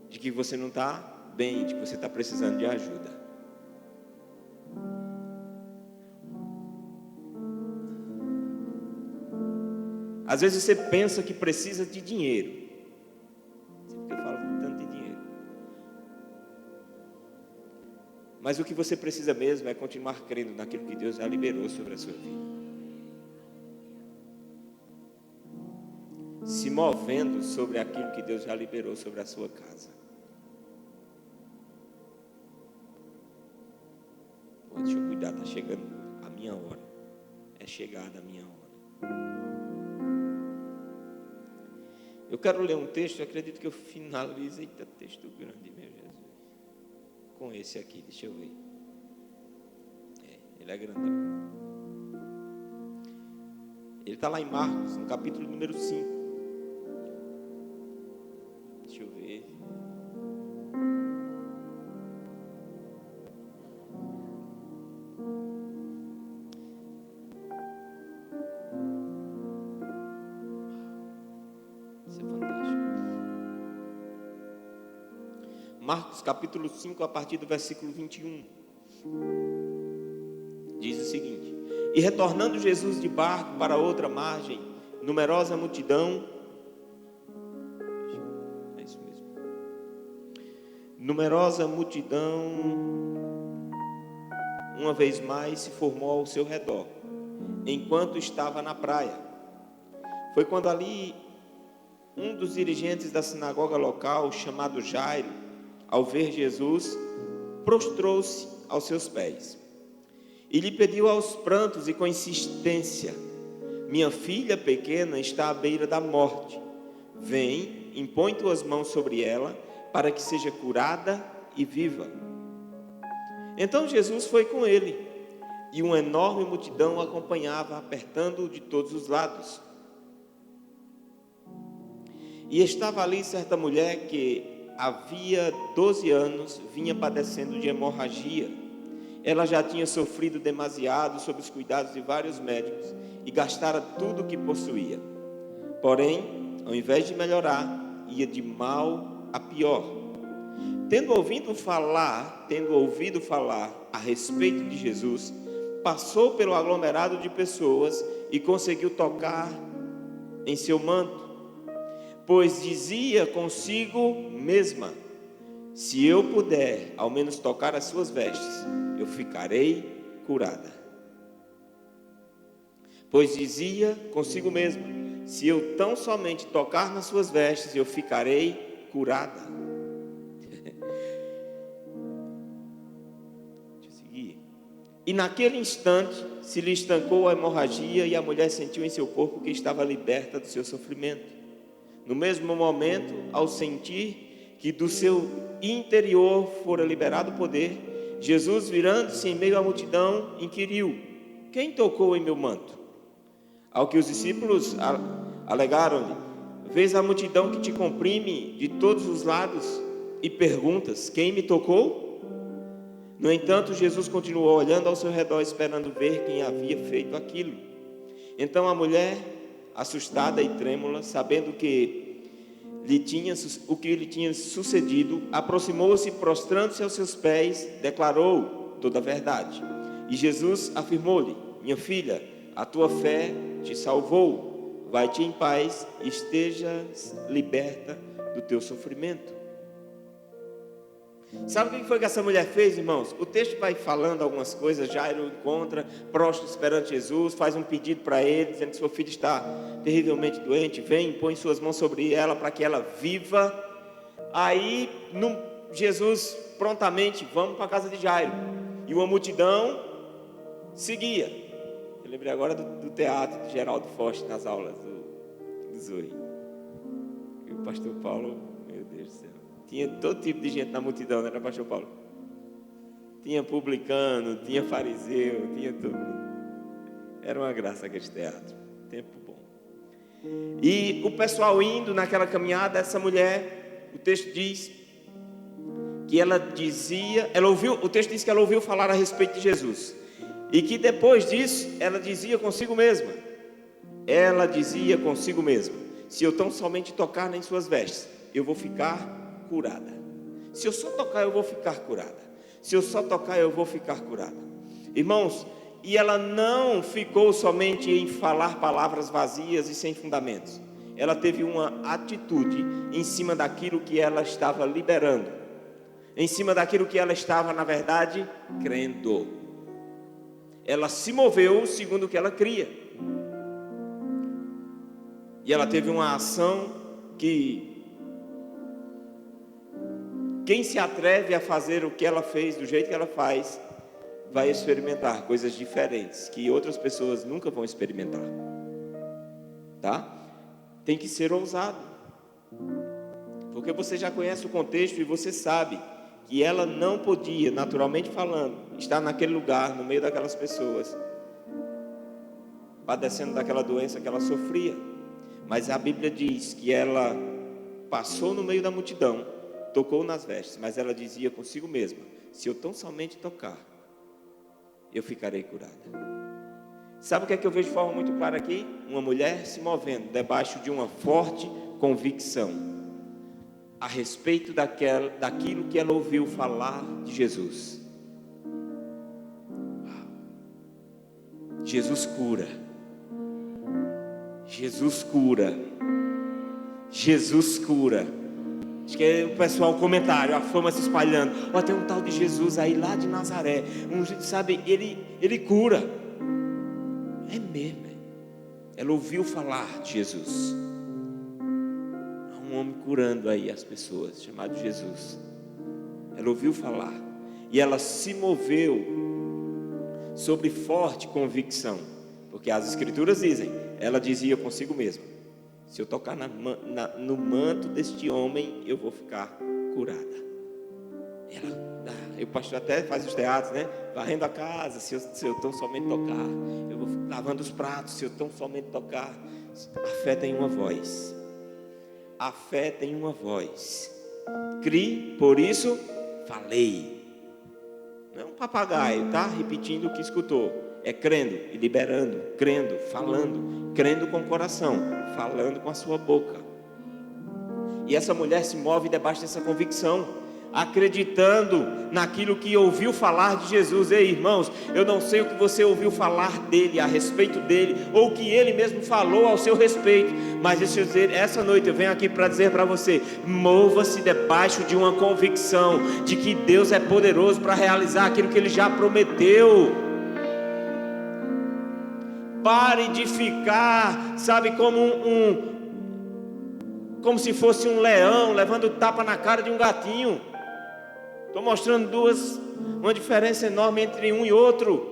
de que você não está bem, de que você está precisando de ajuda. Às vezes você pensa que precisa de dinheiro. Não sei porque eu falo tanto de dinheiro. Mas o que você precisa mesmo é continuar crendo naquilo que Deus já liberou sobre a sua vida. Se movendo sobre aquilo que Deus já liberou sobre a sua casa. Deixa eu cuidar, está chegando a minha hora. É chegada a minha hora. Eu quero ler um texto, eu acredito que eu finalizo. Eita, texto grande, meu Jesus. Com esse aqui, deixa eu ver. Ele é grandão. Ele está lá em Marcos, no capítulo número 5. Deixa eu ver. Marcos capítulo 5, a partir do versículo 21, diz o seguinte: E retornando Jesus de barco para outra margem, numerosa multidão, é isso mesmo, numerosa multidão, uma vez mais se formou ao seu redor, enquanto estava na praia. Foi quando ali um dos dirigentes da sinagoga local, chamado Jairo, ao ver Jesus, prostrou-se aos seus pés e lhe pediu aos prantos e com insistência: minha filha pequena está à beira da morte. Vem, impõe tuas mãos sobre ela, para que seja curada e viva. Então Jesus foi com ele, e uma enorme multidão o acompanhava, apertando-o de todos os lados. E estava ali certa mulher que havia 12 anos vinha padecendo de hemorragia Ela já tinha sofrido demasiado sob os cuidados de vários médicos e gastara tudo o que possuía. Porém, ao invés de melhorar, ia de mal a pior. Tendo ouvido falar a respeito de Jesus, passou pelo aglomerado de pessoas e conseguiu tocar em seu manto, pois dizia consigo mesma: se eu puder ao menos tocar as suas vestes, eu ficarei curada. Pois dizia consigo mesma: se eu tão somente tocar nas suas vestes, eu ficarei curada. Deixa eu seguir. E naquele instante se lhe estancou a hemorragia e a mulher sentiu em seu corpo que estava liberta do seu sofrimento. No mesmo momento, ao sentir que do seu interior fora liberado o poder, Jesus, virando-se em meio à multidão, inquiriu: quem tocou em meu manto? Ao que os discípulos alegaram-lhe: vês a multidão que te comprime de todos os lados e perguntas: quem me tocou? No entanto, Jesus continuou olhando ao seu redor, esperando ver quem havia feito aquilo. Então a mulher, assustada e trêmula, sabendo o que lhe tinha sucedido, aproximou-se, prostrando-se aos seus pés, declarou toda a verdade. E Jesus afirmou-lhe: minha filha, a tua fé te salvou, vai-te em paz e estejas liberta do teu sofrimento. Sabe o que foi que essa mulher fez, irmãos? O texto vai falando algumas coisas. Jairo encontra, prostro perante Jesus, faz um pedido para ele, dizendo que sua filha está terrivelmente doente. Vem, põe suas mãos sobre ela para que ela viva. Aí Jesus prontamente: vamos para a casa de Jairo. E uma multidão seguia. Eu lembrei agora do teatro de Geraldo Foster nas aulas do Zoe. E o pastor Paulo, meu Deus do céu, tinha todo tipo de gente na multidão, não era, pastor Paulo? Tinha publicano, tinha fariseu, tinha tudo. Era uma graça aquele teatro. Tempo bom. E o pessoal indo naquela caminhada, essa mulher, o texto diz que ela ouviu, o texto diz que ela ouviu falar a respeito de Jesus. E que depois disso, ela dizia consigo mesma: se eu tão somente tocar em suas vestes, eu vou ficar curada. Se eu só tocar, eu vou ficar curada. Se eu só tocar, eu vou ficar curada. Irmãos, e ela não ficou somente em falar palavras vazias e sem fundamentos. Ela teve uma atitude em cima daquilo que ela estava liberando, em cima daquilo que ela estava, na verdade, crendo. Ela se moveu segundo o que ela cria. E ela teve uma ação que quem se atreve a fazer o que ela fez, do jeito que ela faz, vai experimentar coisas diferentes que outras pessoas nunca vão experimentar. Tá? Tem que ser ousado. Porque você já conhece o contexto e você sabe que ela não podia, naturalmente falando, estar naquele lugar, no meio daquelas pessoas, padecendo daquela doença que ela sofria. Mas a Bíblia diz que ela passou no meio da multidão, tocou nas vestes, mas ela dizia consigo mesma: se eu tão somente tocar, eu ficarei curada. Sabe o que é que eu vejo de forma muito clara aqui? Uma mulher se movendo debaixo de uma forte convicção a respeito daquilo que ela ouviu falar de Jesus. Jesus cura. Jesus cura. Jesus cura. Acho que é o pessoal, o comentário, a fama se espalhando. Ó, tem um tal de Jesus aí lá de Nazaré. Sabe, ele cura. É mesmo. Ela ouviu falar de Jesus. Há um homem curando aí as pessoas, chamado Jesus. Ela ouviu falar. E ela se moveu sobre forte convicção. Porque as escrituras dizem, ela dizia consigo mesma: se eu tocar no manto deste homem, eu vou ficar curada. O pastor até faz os teatros, né? Varrendo a casa, se eu tão somente tocar. Eu vou lavando os pratos, se eu tão somente tocar. A fé tem uma voz. A fé tem uma voz. Crie, por isso falei. Não é um papagaio, tá? Repetindo o que escutou. É crendo e liberando, crendo, falando, crendo com o coração, falando com a sua boca. E essa mulher se move debaixo dessa convicção, acreditando naquilo que ouviu falar de Jesus. Ei, irmãos, eu não sei o que você ouviu falar dele, a respeito dele, ou o que ele mesmo falou ao seu respeito, mas essa noite eu venho aqui para dizer para você: mova-se debaixo de uma convicção de que Deus é poderoso para realizar aquilo que ele já prometeu. Pare de ficar, sabe, como se fosse um leão levando tapa na cara de um gatinho. Estou mostrando uma diferença enorme entre um e outro.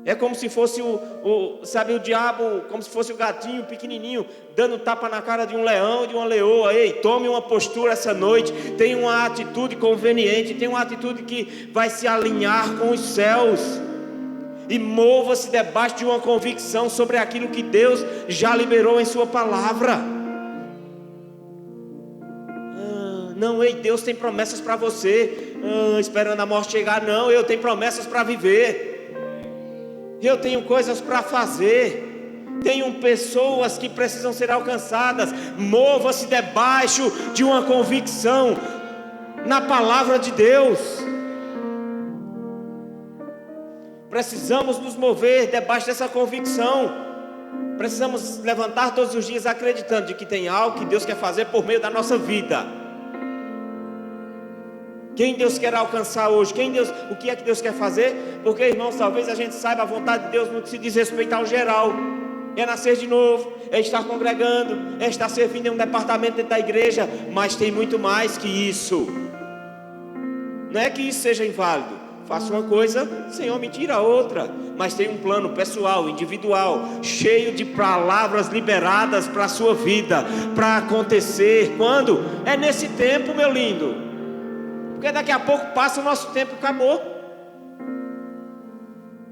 É como se fosse o diabo, como se fosse o gatinho pequenininho, dando tapa na cara de um leão e de uma leoa. Ei, tome uma postura essa noite, tenha uma atitude conveniente, tenha uma atitude que vai se alinhar com os céus. E mova-se debaixo de uma convicção sobre aquilo que Deus já liberou em sua palavra. Não, ei, Deus tem promessas para você. Esperando a morte chegar. Não, eu tenho promessas para viver. Eu tenho coisas para fazer. Tenho pessoas que precisam ser alcançadas. Mova-se debaixo de uma convicção na palavra de Deus. Precisamos nos mover debaixo dessa convicção. Precisamos levantar todos os dias acreditando de que tem algo que Deus quer fazer por meio da nossa vida. Quem Deus quer alcançar hoje? O que é que Deus quer fazer? Porque, irmãos, talvez a gente saiba a vontade de Deus no que se diz respeito ao geral. É nascer de novo, é estar congregando, é estar servindo em um departamento dentro da igreja. Mas tem muito mais que isso. Não é que isso seja inválido. Faça uma coisa, Senhor, me tira outra. Mas tem um plano pessoal, individual, cheio de palavras liberadas para a sua vida, para acontecer. Quando? É nesse tempo, meu lindo. Porque daqui a pouco passa o nosso tempo, acabou.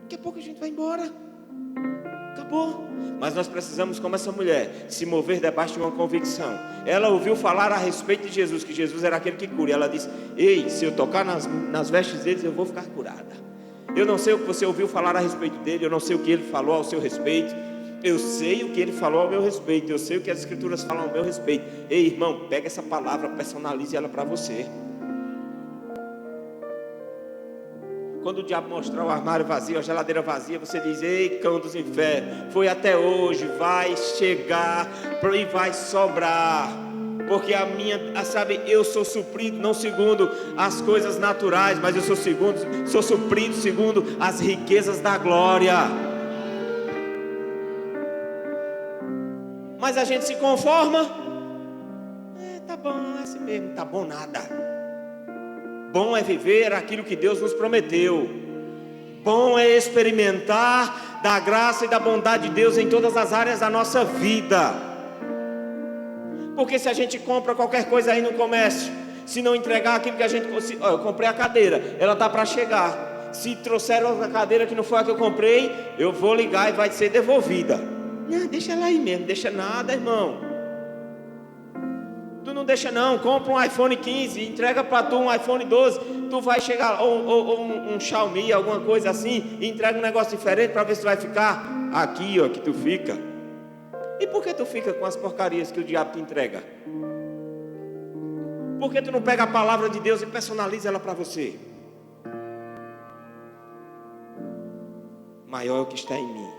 Daqui a pouco a gente vai embora. Acabou. Mas nós precisamos, como essa mulher, se mover debaixo de uma convicção. Ela ouviu falar a respeito de Jesus, que Jesus era aquele que cura. E ela disse: ei, se eu tocar nas vestes deles, eu vou ficar curada. Eu não sei o que você ouviu falar a respeito dele, eu não sei o que ele falou ao seu respeito. Eu sei o que ele falou ao meu respeito, eu sei o que as escrituras falam ao meu respeito. Ei, irmão, pega essa palavra, personalize ela para você. Quando o diabo mostrar o armário vazio, a geladeira vazia, você diz: ei, cão dos infernos, foi até hoje, vai chegar e vai sobrar. Porque eu sou suprido não segundo as coisas naturais, mas eu sou suprido segundo as riquezas da glória. Mas a gente se conforma. Tá bom, é assim mesmo, tá bom nada. Bom é viver aquilo que Deus nos prometeu. Bom é experimentar da graça e da bondade de Deus em todas as áreas da nossa vida. Porque se a gente compra qualquer coisa aí no comércio, se não entregar aquilo que a gente... eu comprei a cadeira, ela está para chegar. Se trouxeram outra cadeira que não foi a que eu comprei, eu vou ligar e vai ser devolvida. Não, deixa ela aí mesmo, deixa nada, irmão. Tu não deixa não, compra um iPhone 15, entrega para tu um iPhone 12, tu vai chegar, ou um Xiaomi, alguma coisa assim, e entrega um negócio diferente para ver se tu vai ficar aqui, ó, que tu fica. E por que tu fica com as porcarias que o diabo te entrega? Por que tu não pega a palavra de Deus e personaliza ela para você? Maior é o que está em mim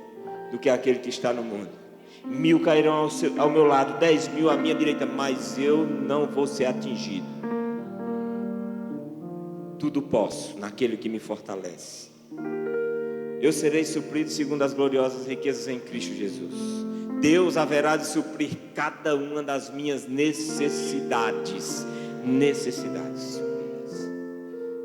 do que aquele que está no mundo. 1000 cairão ao meu lado, 10.000 à minha direita, mas eu não vou ser atingido. Tudo posso naquele que me fortalece. Eu serei suprido segundo as gloriosas riquezas em Cristo Jesus. Deus haverá de suprir cada uma das minhas necessidades.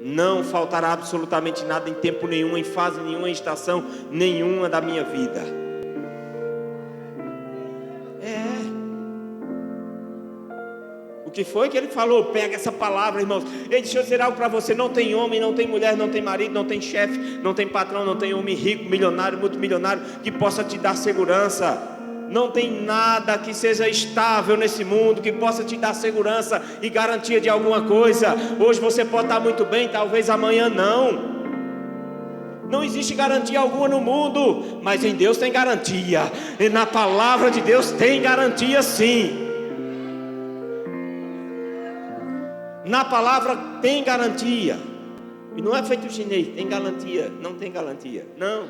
Não faltará absolutamente nada em tempo nenhum, em fase nenhuma, em estação nenhuma da minha vida. O que foi que ele falou? Pega essa palavra, irmãos. Ei, deixa eu dizer algo para você. Não tem homem, não tem mulher, não tem marido, não tem chefe, não tem patrão, não tem homem rico, milionário, multimilionário que possa te dar segurança. Não tem nada que seja estável nesse mundo, que possa te dar segurança e garantia de alguma coisa. Hoje você pode estar muito bem, talvez amanhã não. Não existe garantia alguma no mundo, mas em Deus tem garantia. E na palavra de Deus tem garantia sim. Na palavra tem garantia. E não é feito chinês, tem garantia. Não tem garantia, não.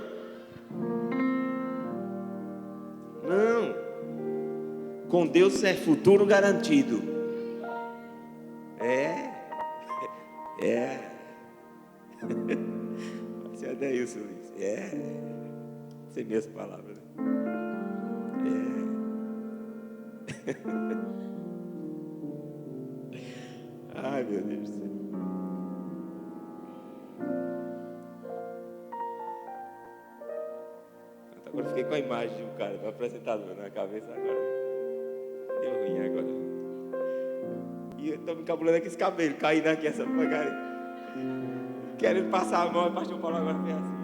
Não. Com Deus é futuro garantido. Você é isso, Luiz. Sem minhas palavras. Ai, meu Deus do céu. Agora fiquei com a imagem de um cara, do apresentador na cabeça agora. Deu ruim agora. E eu estou me encabulando aqui esse cabelo, caindo aqui essa porcaria. Querendo passar a mão, o pastor Paulo agora fez assim.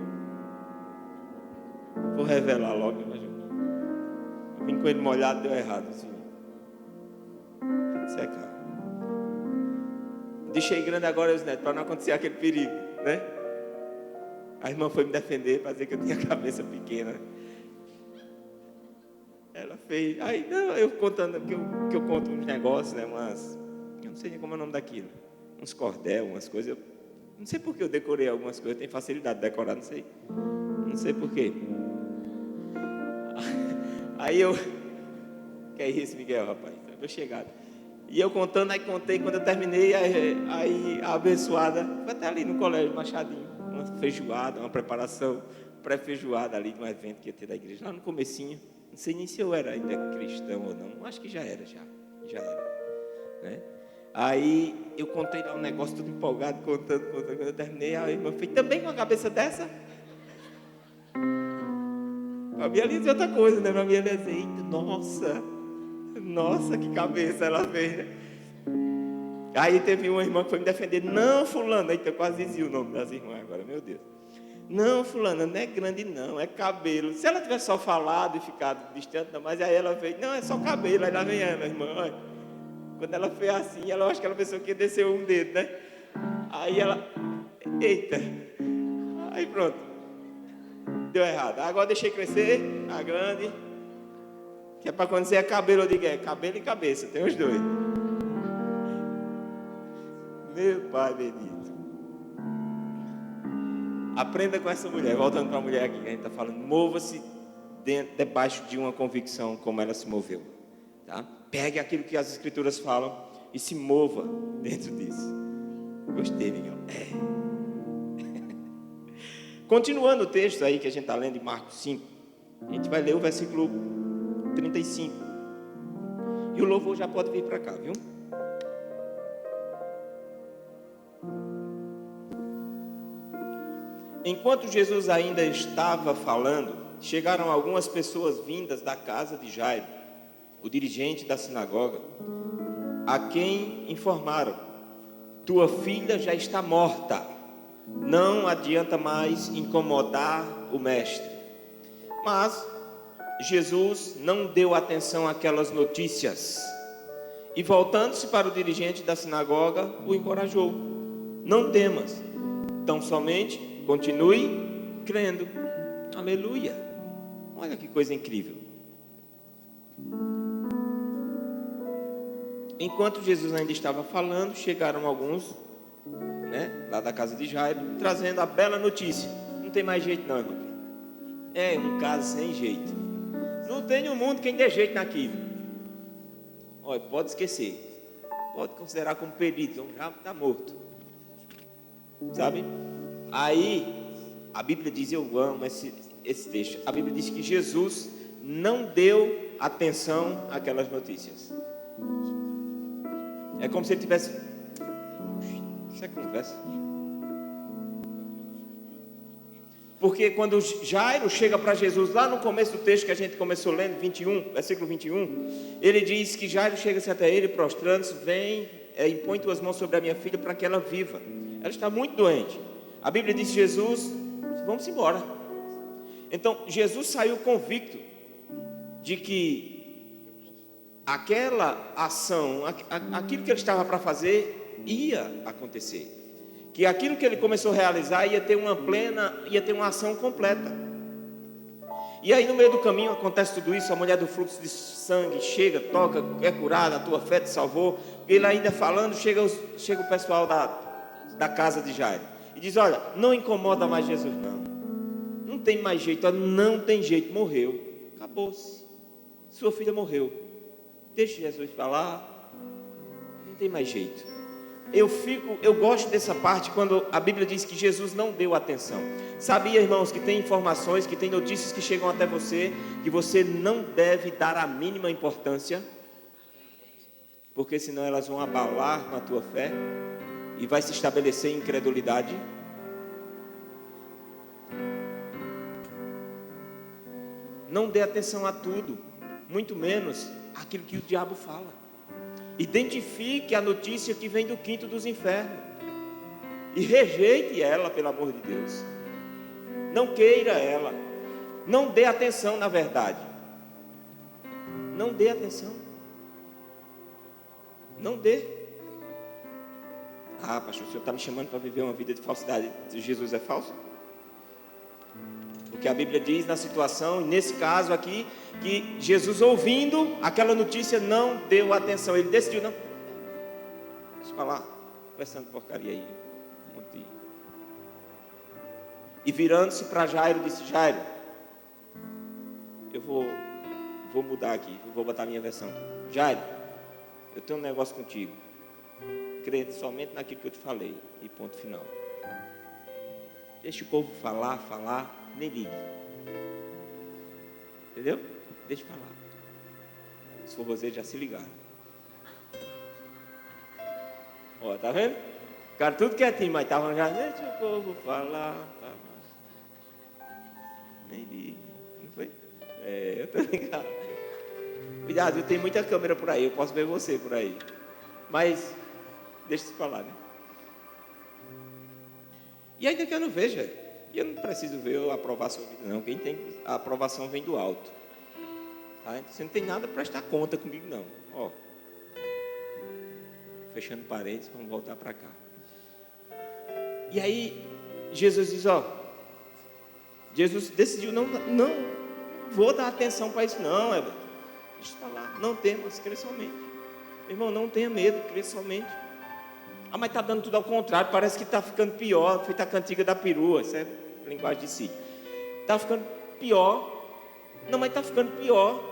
Vou revelar logo, imagina. Eu vim com ele molhado, deu errado, assim. Tem que secar. Deixei grande agora os netos, para não acontecer aquele perigo, né? A irmã foi me defender para dizer que eu tinha a cabeça pequena. Ela fez. Aí, não, eu contando, que eu conto uns negócios, né? Eu não sei nem como é o nome daquilo. Uns cordel, umas coisas. Eu não sei por que eu decorei algumas coisas. Eu tenho facilidade de decorar, não sei. Não sei por quê. Aí eu. Que é isso, Miguel, rapaz? Eu chegado. E eu contando, aí contei, quando eu terminei, aí a abençoada foi até ali no colégio Machadinho, uma feijoada, uma preparação pré-feijoada ali de um evento que ia ter da igreja, lá no comecinho. Não sei nem se eu era ainda cristão ou não, acho que já era, né? Aí eu contei lá um negócio todo empolgado, contando, quando eu terminei, a irmã fez também com a cabeça dessa. Para mim ali é outra coisa, né? Para mim ali é assim, nossa, que cabeça ela fez, né? Aí teve uma irmã que foi me defender. Não, fulana, eita, eu quase dizia o nome das irmãs agora, meu Deus. Não, fulana, não é grande não, é cabelo. Se ela tivesse só falado e ficado distante, não, mas aí ela fez, não, é só cabelo. Aí lá vem ela, irmã, olha. Quando ela fez assim, eu acho que ela pensou que ia descer um dedo, né? Aí ela, eita. Aí pronto. Deu errado. Agora deixei crescer, a grande. Que é para quando você é cabelo, eu digo, é cabelo e cabeça, tem os dois. Meu Pai bendito. Aprenda com essa mulher, voltando para a mulher aqui, que a gente está falando, mova-se debaixo de uma convicção como ela se moveu. Tá? Pegue aquilo que as escrituras falam e se mova dentro disso. Gostei, Miguel. Continuando o texto aí que a gente está lendo em Marcos 5, a gente vai ler o versículo 35. E o louvor já pode vir para cá, viu? Enquanto Jesus ainda estava falando, chegaram algumas pessoas vindas da casa de Jairo, o dirigente da sinagoga, a quem informaram: tua filha já está morta, não adianta mais incomodar o mestre. Mas Jesus não deu atenção àquelas notícias e, voltando-se para o dirigente da sinagoga, o encorajou: não temas, tão somente continue crendo. Aleluia. Olha que coisa incrível. Enquanto Jesus ainda estava falando, chegaram alguns, né, lá da casa de Jairo, trazendo a bela notícia: não tem mais jeito não, irmão. É um caso sem jeito. Não tem no mundo quem dê jeito naquilo. Olha, pode esquecer. Pode considerar como perdido, já está morto. Sabe? Aí, a Bíblia diz, eu amo esse texto. A Bíblia diz que Jesus não deu atenção àquelas notícias. É como se ele tivesse... Isso é conversa. Porque quando Jairo chega para Jesus, lá no começo do texto que a gente começou lendo, 21, versículo 21, ele diz que Jairo chega-se até ele, prostrando-se, vem, impõe tuas mãos sobre a minha filha para que ela viva. Ela está muito doente. A Bíblia diz: Jesus, vamos embora. Então Jesus saiu convicto de que aquela ação, aquilo que ele estava para fazer, ia acontecer. Que aquilo que ele começou a realizar ia ter uma ação completa. E aí no meio do caminho acontece tudo isso, a mulher do fluxo de sangue chega, toca, é curada, a tua fé te salvou. Ele ainda falando, chega o pessoal da casa de Jairo e diz: olha, não incomoda mais Jesus não tem mais jeito, não tem jeito, morreu, acabou-se, sua filha morreu, deixa Jesus para lá, não tem mais jeito. Eu gosto dessa parte quando a Bíblia diz que Jesus não deu atenção. Sabia, irmãos, que tem informações, que tem notícias que chegam até você, que você não deve dar a mínima importância, porque senão elas vão abalar com a tua fé e vai se estabelecer incredulidade. Não dê atenção a tudo, muito menos aquilo que o diabo fala. Identifique a notícia que vem do quinto dos infernos e rejeite ela, pelo amor de Deus. Não queira ela. Não dê atenção, na verdade. Não dê atenção. Não dê. Ah, pastor, o senhor está me chamando para viver uma vida de falsidade. Jesus é falso? Porque a Bíblia diz na situação, nesse caso aqui, que Jesus, ouvindo aquela notícia, não deu atenção. Ele decidiu, não, deixa eu falar, conversando porcaria aí, um monte de... E virando-se para Jairo, disse: Jairo, eu vou mudar aqui, vou botar minha versão. Jairo, eu tenho um negócio contigo, crê somente naquilo que eu te falei, e ponto final. Deixa o povo falar, nem ligue. Entendeu? Deixa eu falar. Os forrozeiros já se ligaram. Ó, tá vendo? Ficaram tudo quietinho, mas estavam já. Deixa o povo falar. Nem ligue. Não foi? Eu tô ligado. Cuidado, eu tenho muita câmera por aí. Eu posso ver você por aí. Mas, deixa eu falar, né? E ainda que eu não veja, e eu não preciso ver eu aprovar a sua vida, não. Quem tem a aprovação vem do alto. Tá? Você não tem nada para prestar conta comigo, não. Ó, fechando parênteses, vamos voltar para cá. E aí, Jesus diz: ó, Jesus decidiu, não vou dar atenção para isso, não, Everton. Deixa eu falar, não temas, crê somente. Irmão, não tenha medo, crê somente. Ah, mas está dando tudo ao contrário, parece que está ficando pior. Foi a cantiga da perua, isso é linguagem de si. Está ficando pior. Não, mas está ficando pior.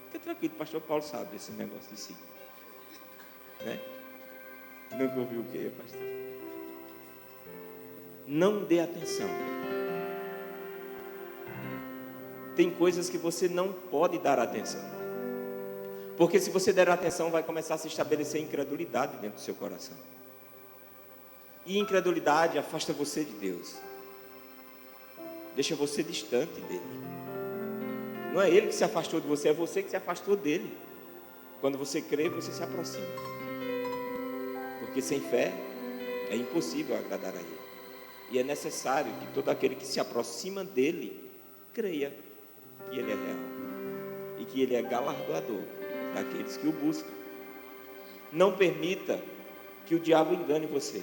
Fica tranquilo, o pastor Paulo sabe desse negócio de si, né? Nunca ouviu o que, pastor? Não dê atenção. Tem coisas que você não pode dar atenção, porque se você der atenção, vai começar a se estabelecer incredulidade dentro do seu coração. E incredulidade afasta você de Deus, deixa você distante dele. Não é ele que se afastou de você, é você que se afastou dele. Quando você crê, você se aproxima, porque sem fé é impossível agradar a ele. E é necessário que todo aquele que se aproxima dele creia que ele é real e que ele é galardoador daqueles que o buscam. Não permita que o diabo engane você,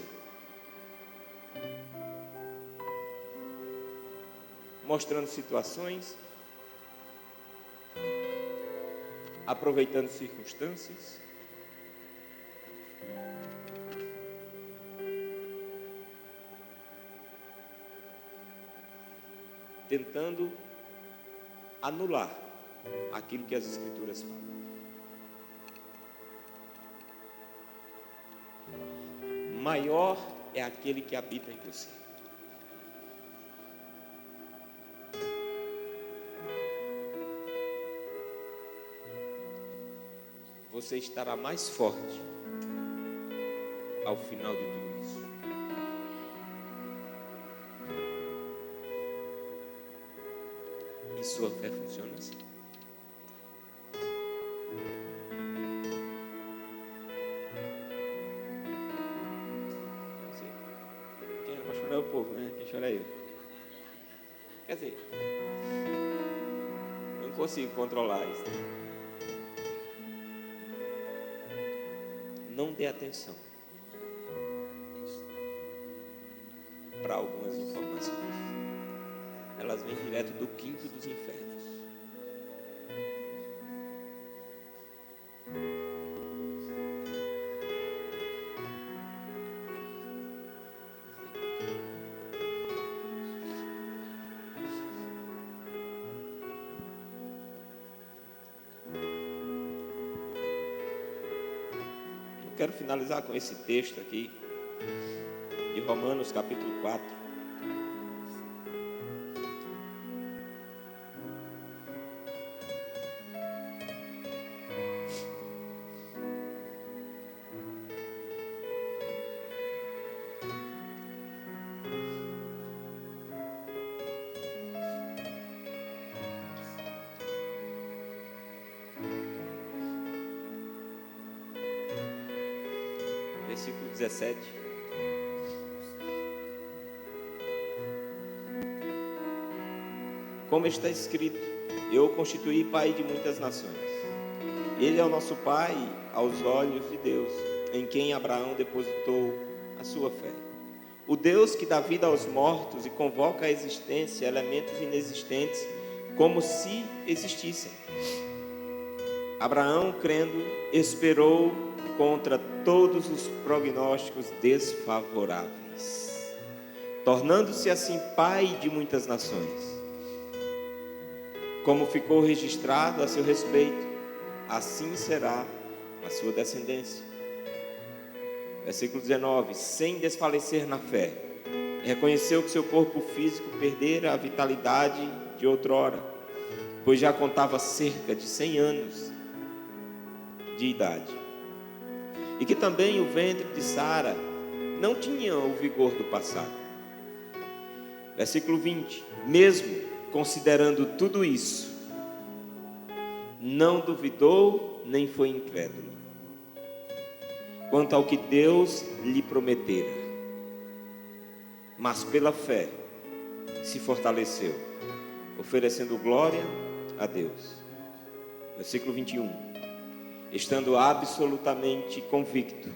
mostrando situações, aproveitando circunstâncias, tentando anular aquilo que as Escrituras falam. Maior é aquele que habita em você. Você estará mais forte ao final de tudo isso. E sua fé funciona assim. Quem era para chorar é o povo, né? Quem chora é eu. Quer dizer, eu consigo controlar isso. Não dê atenção para algumas informações. Elas vêm direto do quinto dos infernos. Quero finalizar com esse texto aqui, de Romanos capítulo 4. Versículo 17. Como está escrito: eu o constituí pai de muitas nações. Ele é o nosso pai aos olhos de Deus, em quem Abraão depositou a sua fé. O Deus que dá vida aos mortos e convoca à existência elementos inexistentes como se existissem. Abraão, crendo, esperou contra todos os prognósticos desfavoráveis, tornando-se assim pai de muitas nações. Como ficou registrado a seu respeito, assim será a sua descendência. Versículo 19: sem desfalecer na fé, reconheceu que seu corpo físico perdera a vitalidade de outrora, pois já contava cerca de 100 anos de idade, e que também o ventre de Sara não tinha o vigor do passado. Versículo 20: mesmo considerando tudo isso, não duvidou nem foi incrédulo quanto ao que Deus lhe prometera, mas pela fé se fortaleceu, oferecendo glória a Deus. Versículo 21: estando absolutamente convicto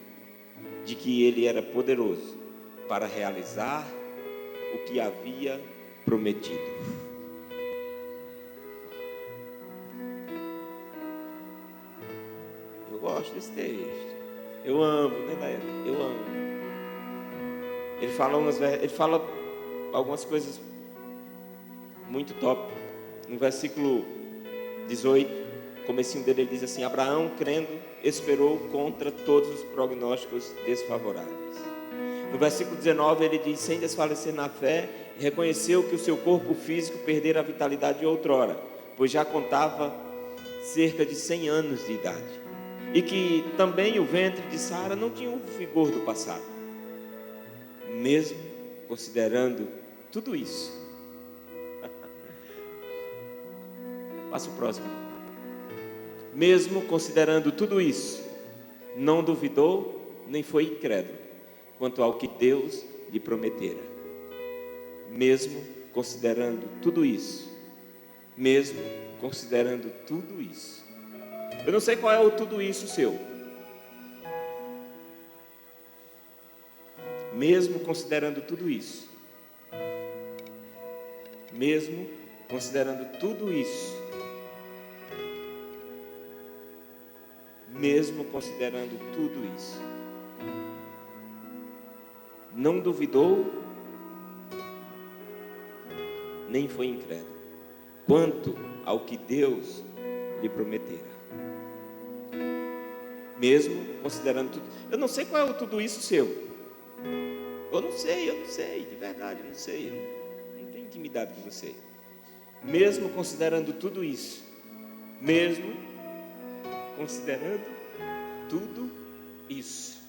de que Ele era poderoso para realizar o que havia prometido. Eu gosto desse texto. Eu amo, né, Daiane? Eu amo. Ele fala algumas coisas muito top. No versículo 18, comecinho dele, ele diz assim: Abraão, crendo, esperou contra todos os prognósticos desfavoráveis. No versículo 19, ele diz: sem desfalecer na fé, reconheceu que o seu corpo físico perdera a vitalidade de outrora, pois já contava cerca de 100 anos de idade, e que também o ventre de Sara não tinha o vigor do passado. Mesmo considerando tudo isso, passa o próximo. Mesmo considerando tudo isso, não duvidou nem foi incrédulo quanto ao que Deus lhe prometera. Mesmo considerando tudo isso, mesmo considerando tudo isso. Eu não sei qual é o tudo isso seu. Mesmo considerando tudo isso, mesmo considerando tudo isso, mesmo considerando tudo isso, não duvidou, nem foi incrédulo quanto ao que Deus lhe prometera. Mesmo considerando tudo. Eu não sei qual é o tudo isso seu. Eu não sei, de verdade, eu não sei. Eu não tenho intimidade com você. Mesmo considerando tudo isso, mesmo considerando tudo isso,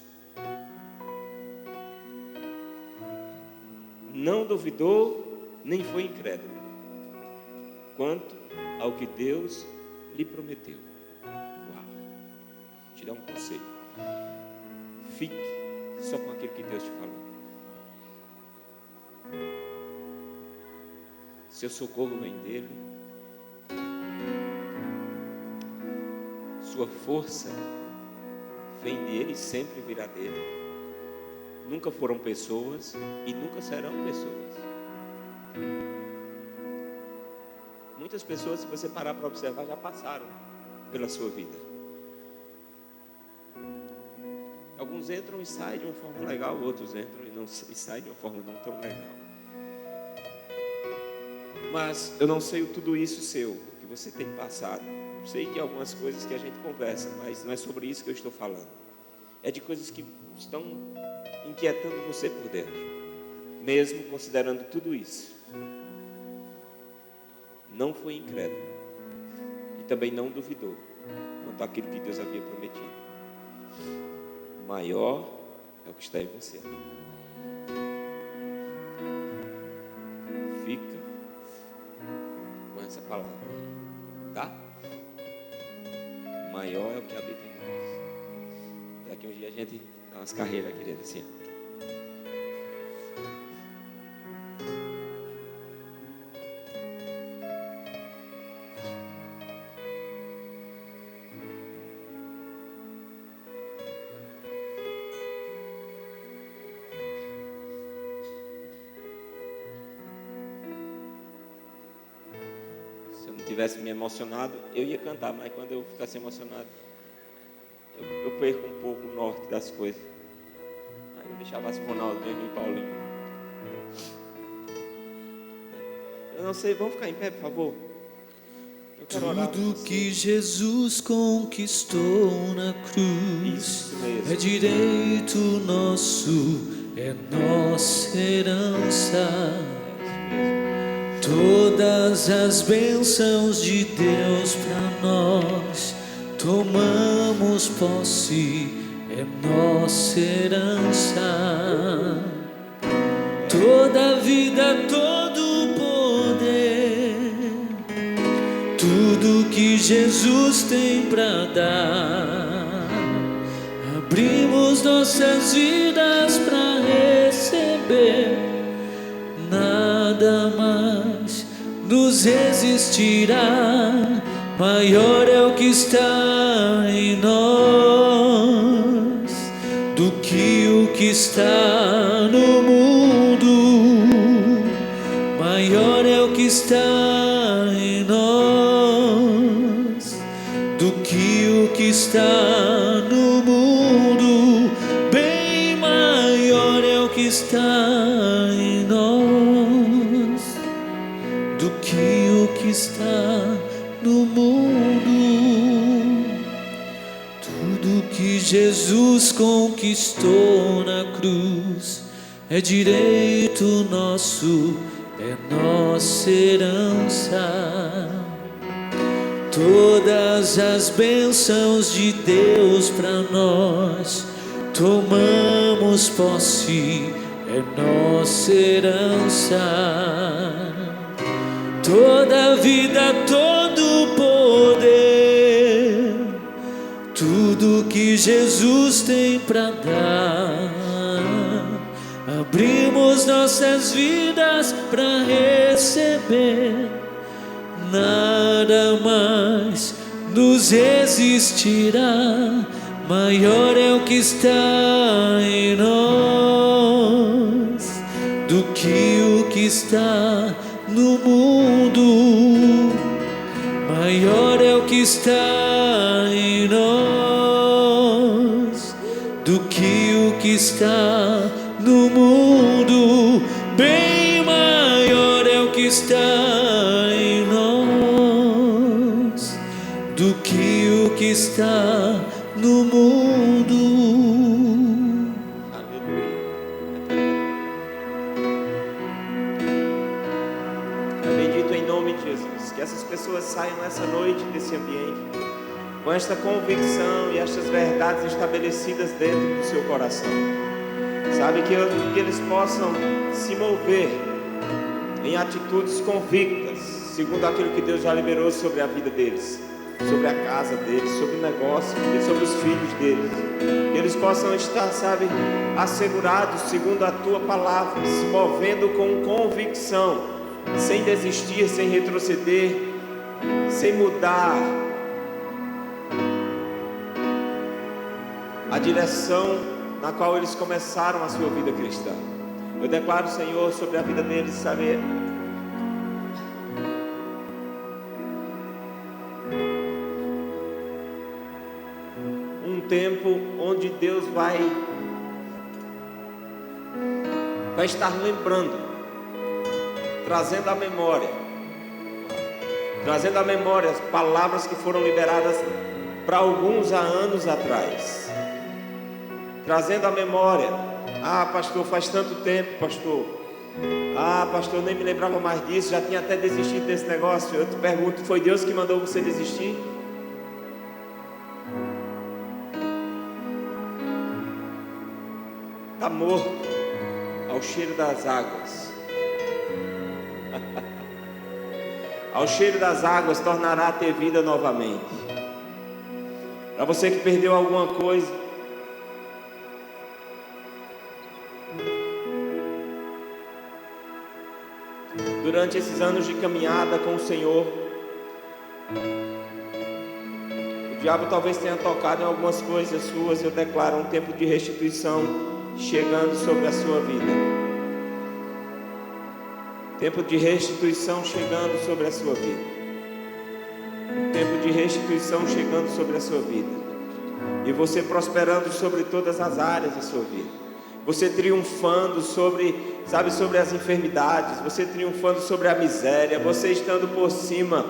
não duvidou, nem foi incrédulo quanto ao que Deus lhe prometeu. Uau! Vou te dar um conselho. Fique só com aquilo que Deus te falou. Seu socorro vem dele. sua força vem dele, sempre virá dele. Nunca foram pessoas e nunca serão pessoas. Muitas pessoas, se você parar para observar, já passaram pela sua vida. Alguns entram e saem de uma forma legal, outros entram e saem de uma forma não tão legal. Mas eu não sei tudo isso seu, que você tem passado. Sei de algumas coisas que a gente conversa, mas não é sobre isso que eu estou falando. É de coisas que estão inquietando você por dentro. Mesmo considerando tudo isso, não foi incrédulo e também não duvidou quanto àquilo que Deus havia prometido. Maior é o que está em você. Fica com essa palavra, tá? Maior é o que habita em nós. Daqui um dia a gente dá umas carreiras, querido, assim. Se eu não tivesse me emocionado, eu ia cantar, mas quando eu ficasse emocionado, eu perco um pouco o norte das coisas. Aí eu deixava as Ronaldo mesmo e Paulinho. Eu não sei, vamos ficar em pé, por favor? Eu quero orar por Tudo você. que Jesus conquistou na cruz Isso mesmo. é direito nosso, é nossa herança. Todas as bênçãos de Deus para nós tomamos posse, é nossa herança. Toda vida, todo poder, tudo que Jesus tem para dar, abrimos nossas vidas para receber. Nada mais nos resistirá, maior é o que está em nós do que o que está no mundo. Maior é o que está em nós do que o que está no mundo. Bem maior é o que está em nós do que o que está no mundo. Tudo que Jesus conquistou na cruz é direito nosso, é nossa herança. Todas as bênçãos de Deus para nós tomamos posse, é nossa herança. Toda vida, todo poder, tudo que Jesus tem para dar, abrimos nossas vidas para receber. Nada mais nos resistirá, maior é o que está em nós do que o que está no mundo. Maior é o que está em nós do que o que está no mundo. Bem maior é o que está em nós do que o que está no mundo. Aleluia. É bendito em nome de Jesus. Que essas pessoas saiam nessa noite desse ambiente com esta convicção e estas verdades estabelecidas dentro do seu coração. Sabe, que eles possam se mover em atitudes convictas, segundo aquilo que Deus já liberou sobre a vida deles, sobre a casa deles, sobre o negócio deles, sobre os filhos deles. Que eles possam estar, sabe, assegurados segundo a tua palavra, se movendo com convicção, sem desistir, sem retroceder, sem mudar direção na qual eles começaram a sua vida cristã. Eu declaro, Senhor, sobre a vida deles, sabe, um tempo onde Deus vai estar lembrando, trazendo à memória as palavras que foram liberadas para alguns há anos atrás, trazendo à memória: ah, pastor, faz tanto tempo, pastor. Ah, pastor, nem me lembrava mais disso, já tinha até desistido desse negócio. Eu te pergunto, foi Deus que mandou você desistir? Está morto ao cheiro das águas. Ao cheiro das águas tornará a ter vida novamente. Para você que perdeu alguma coisa, durante esses anos de caminhada com o Senhor, o diabo talvez tenha tocado em algumas coisas suas. Eu declaro um tempo de restituição chegando sobre a sua vida. Tempo de restituição chegando sobre a sua vida. Tempo de restituição chegando sobre a sua vida. E você prosperando sobre todas as áreas da sua vida. Você triunfando sobre as enfermidades. Você triunfando sobre a miséria. Você estando por cima,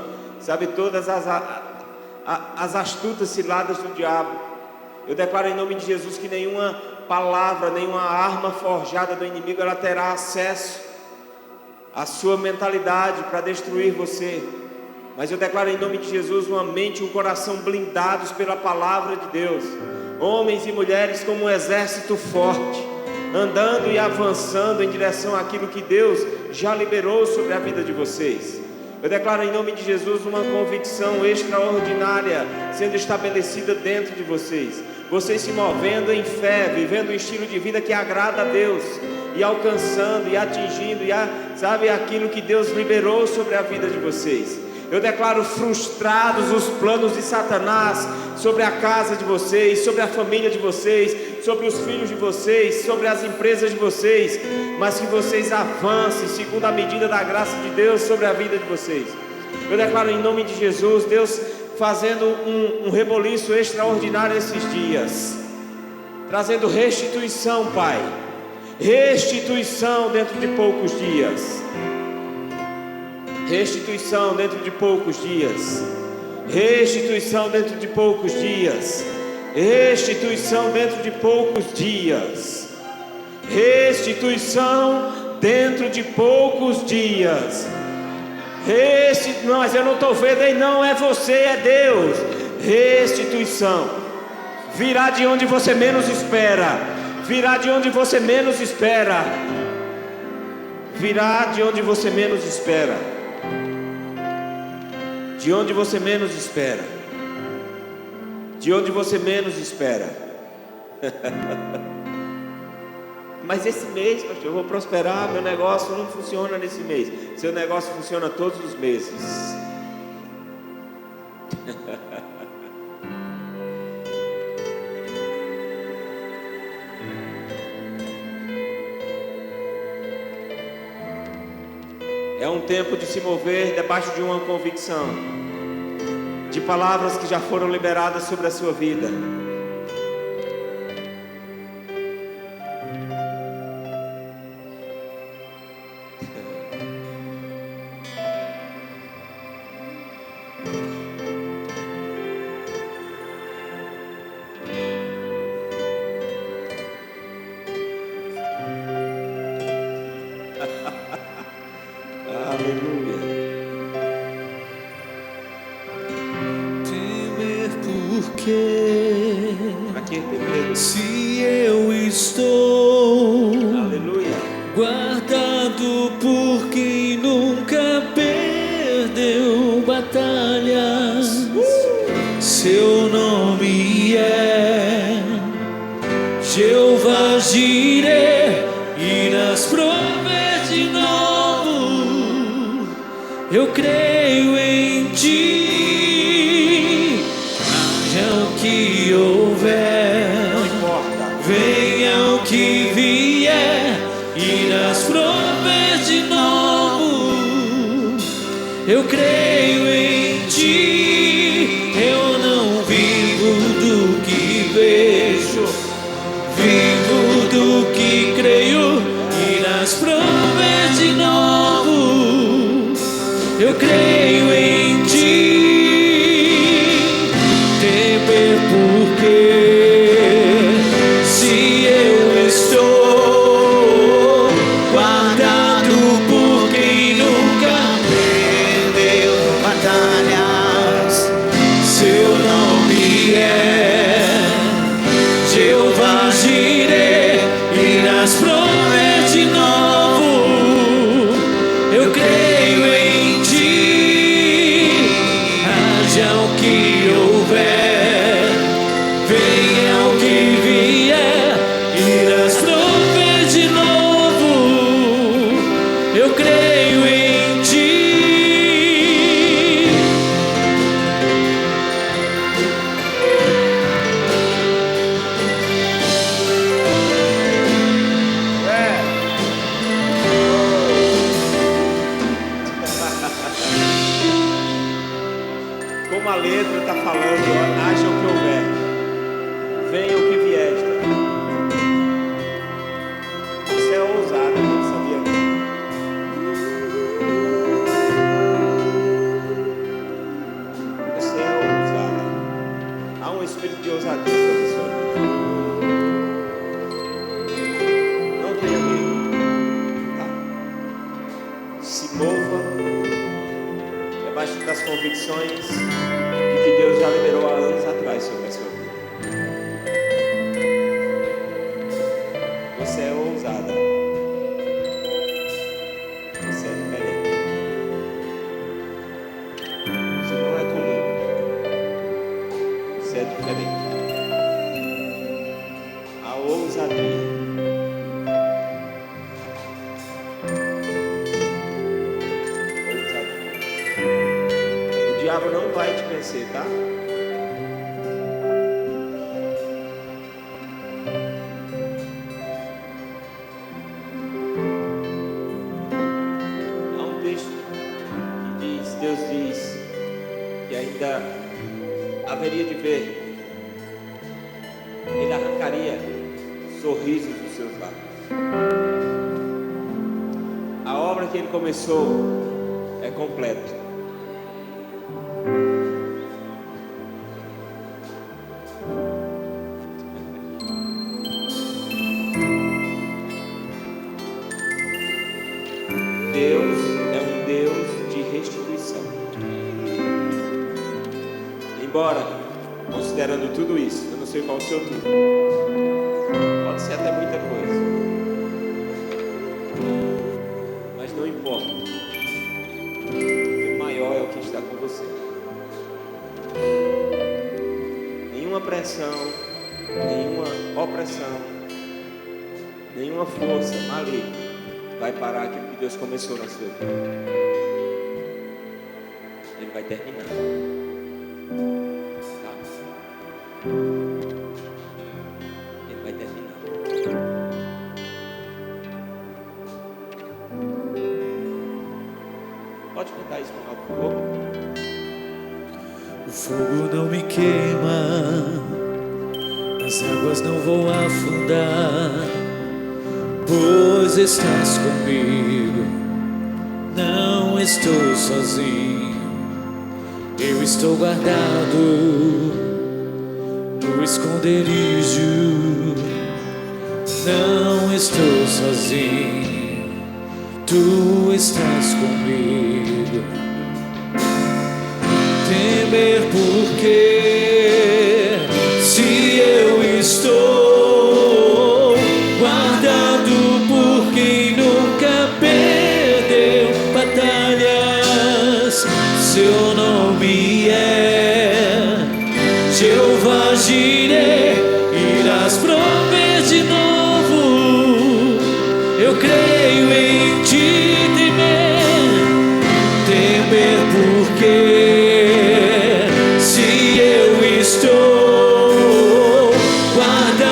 todas as astutas ciladas do diabo. Eu declaro em nome de Jesus que nenhuma palavra, nenhuma arma forjada do inimigo, ela terá acesso à sua mentalidade para destruir você. Mas eu declaro em nome de Jesus uma mente e um coração blindados pela palavra de Deus. Homens e mulheres como um exército forte, andando e avançando em direção àquilo que Deus já liberou sobre a vida de vocês. Eu declaro em nome de Jesus uma convicção extraordinária sendo estabelecida dentro de vocês. Vocês se movendo em fé, vivendo um estilo de vida que agrada a Deus, e alcançando e atingindo aquilo que Deus liberou sobre a vida de vocês. Eu declaro frustrados os planos de Satanás sobre a casa de vocês, sobre a família de vocês, sobre os filhos de vocês, sobre as empresas de vocês, mas que vocês avancem segundo a medida da graça de Deus sobre a vida de vocês. Eu declaro em nome de Jesus, Deus fazendo um reboliço extraordinário esses dias, trazendo restituição, Pai, restituição dentro de poucos dias, restituição dentro de poucos dias, restituição dentro de poucos dias, restituição dentro de poucos dias, restituição dentro de poucos dias. Mas eu não estou vendo aí, não é você, é Deus. Restituição virá de onde você menos espera, virá de onde você menos espera, virá de onde você menos espera, de onde você menos espera, de onde você menos espera. Mas esse mês, pastor, eu vou prosperar, meu negócio não funciona nesse mês. Seu negócio funciona todos os meses. É um tempo de se mover debaixo de uma convicção, de palavras que já foram liberadas sobre a sua vida. Aleluia. Temer por quê? Pra que temer? Se eu estou, aleluia, guardado por quem nunca perdeu batalhas. Seu nome é Jeová Jireh, e nas provas de novo eu creio em ti. Haja o que houver, não venha o que vier, irás prover de novo. Eu creio em ti, eu não vivo do que vejo, vivo do que creio, irás prover de novo. Eu creio em ti, temer porque se eu estou guardado por quem nunca perdeu batalhas, seu nome é Jeová Jireh, irás prover de novo. Eu creio em ti, haja o que houver, venha o que vier, irás prover de novo. Eu creio em ti. Como a letra está falando, ó, haja o que houver, venha o que vier. Você é ousado, não sabia? Você é ousado. Há um espírito de ousadia sobre a sua vida. Não tenha medo, tá? Se mova debaixo das convicções de que Deus já liberou há anos atrás sobre a sua vida. Você é ousada. Você é diferente. Você não é comum. Você é diferente. A ousadia. O diabo não vai te vencer, tá? Há um texto que diz, Deus diz que ainda haveria de ver, Ele arrancaria sorrisos dos seus lábios. A obra que Ele começou é completa. Deus é um Deus de restituição. Embora, considerando tudo isso, eu não sei qual é o seu tudo, pode ser até muita coisa, mas não importa, porque o maior é o que está com você. Nenhuma pressão, nenhuma opressão, nenhuma força maligna vai parar aquilo que Deus começou na sua vida. Ele vai terminar. Tá? Ele vai terminar. Pode cantar isso, por favor. O fogo não me queima, as águas não vão afundar, pois estás comigo, não estou sozinho. Eu estou guardado no esconderijo, não estou sozinho, tu estás comigo. Temer porque se eu estou guardado por quem nunca perdeu batalhas, seu nome é Jeová Jireh, irás prover de novo. Eu creio em ti, temer porque se eu estou guardado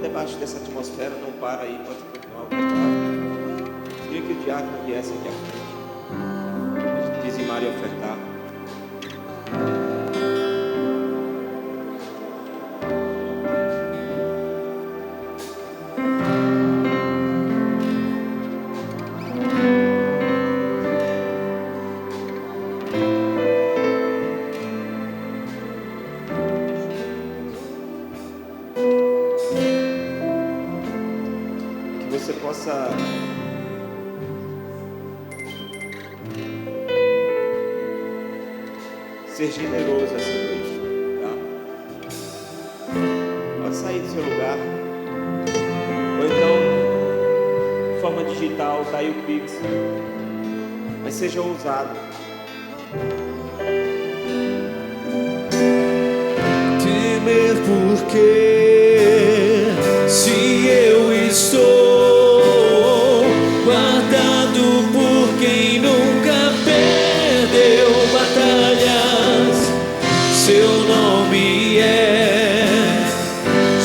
Debaixo dessa atmosfera, não para aí, pode continuar o pecado. Queria que o diácono viesse aqui à frente, dizimar e ofertar. Você possa ser generoso essa noite, tá? Pode sair do seu lugar, ou então, de forma digital, tá aí o Pix, mas seja ousado. Temer porque se eu estou guardado por quem nunca perdeu batalhas, seu nome é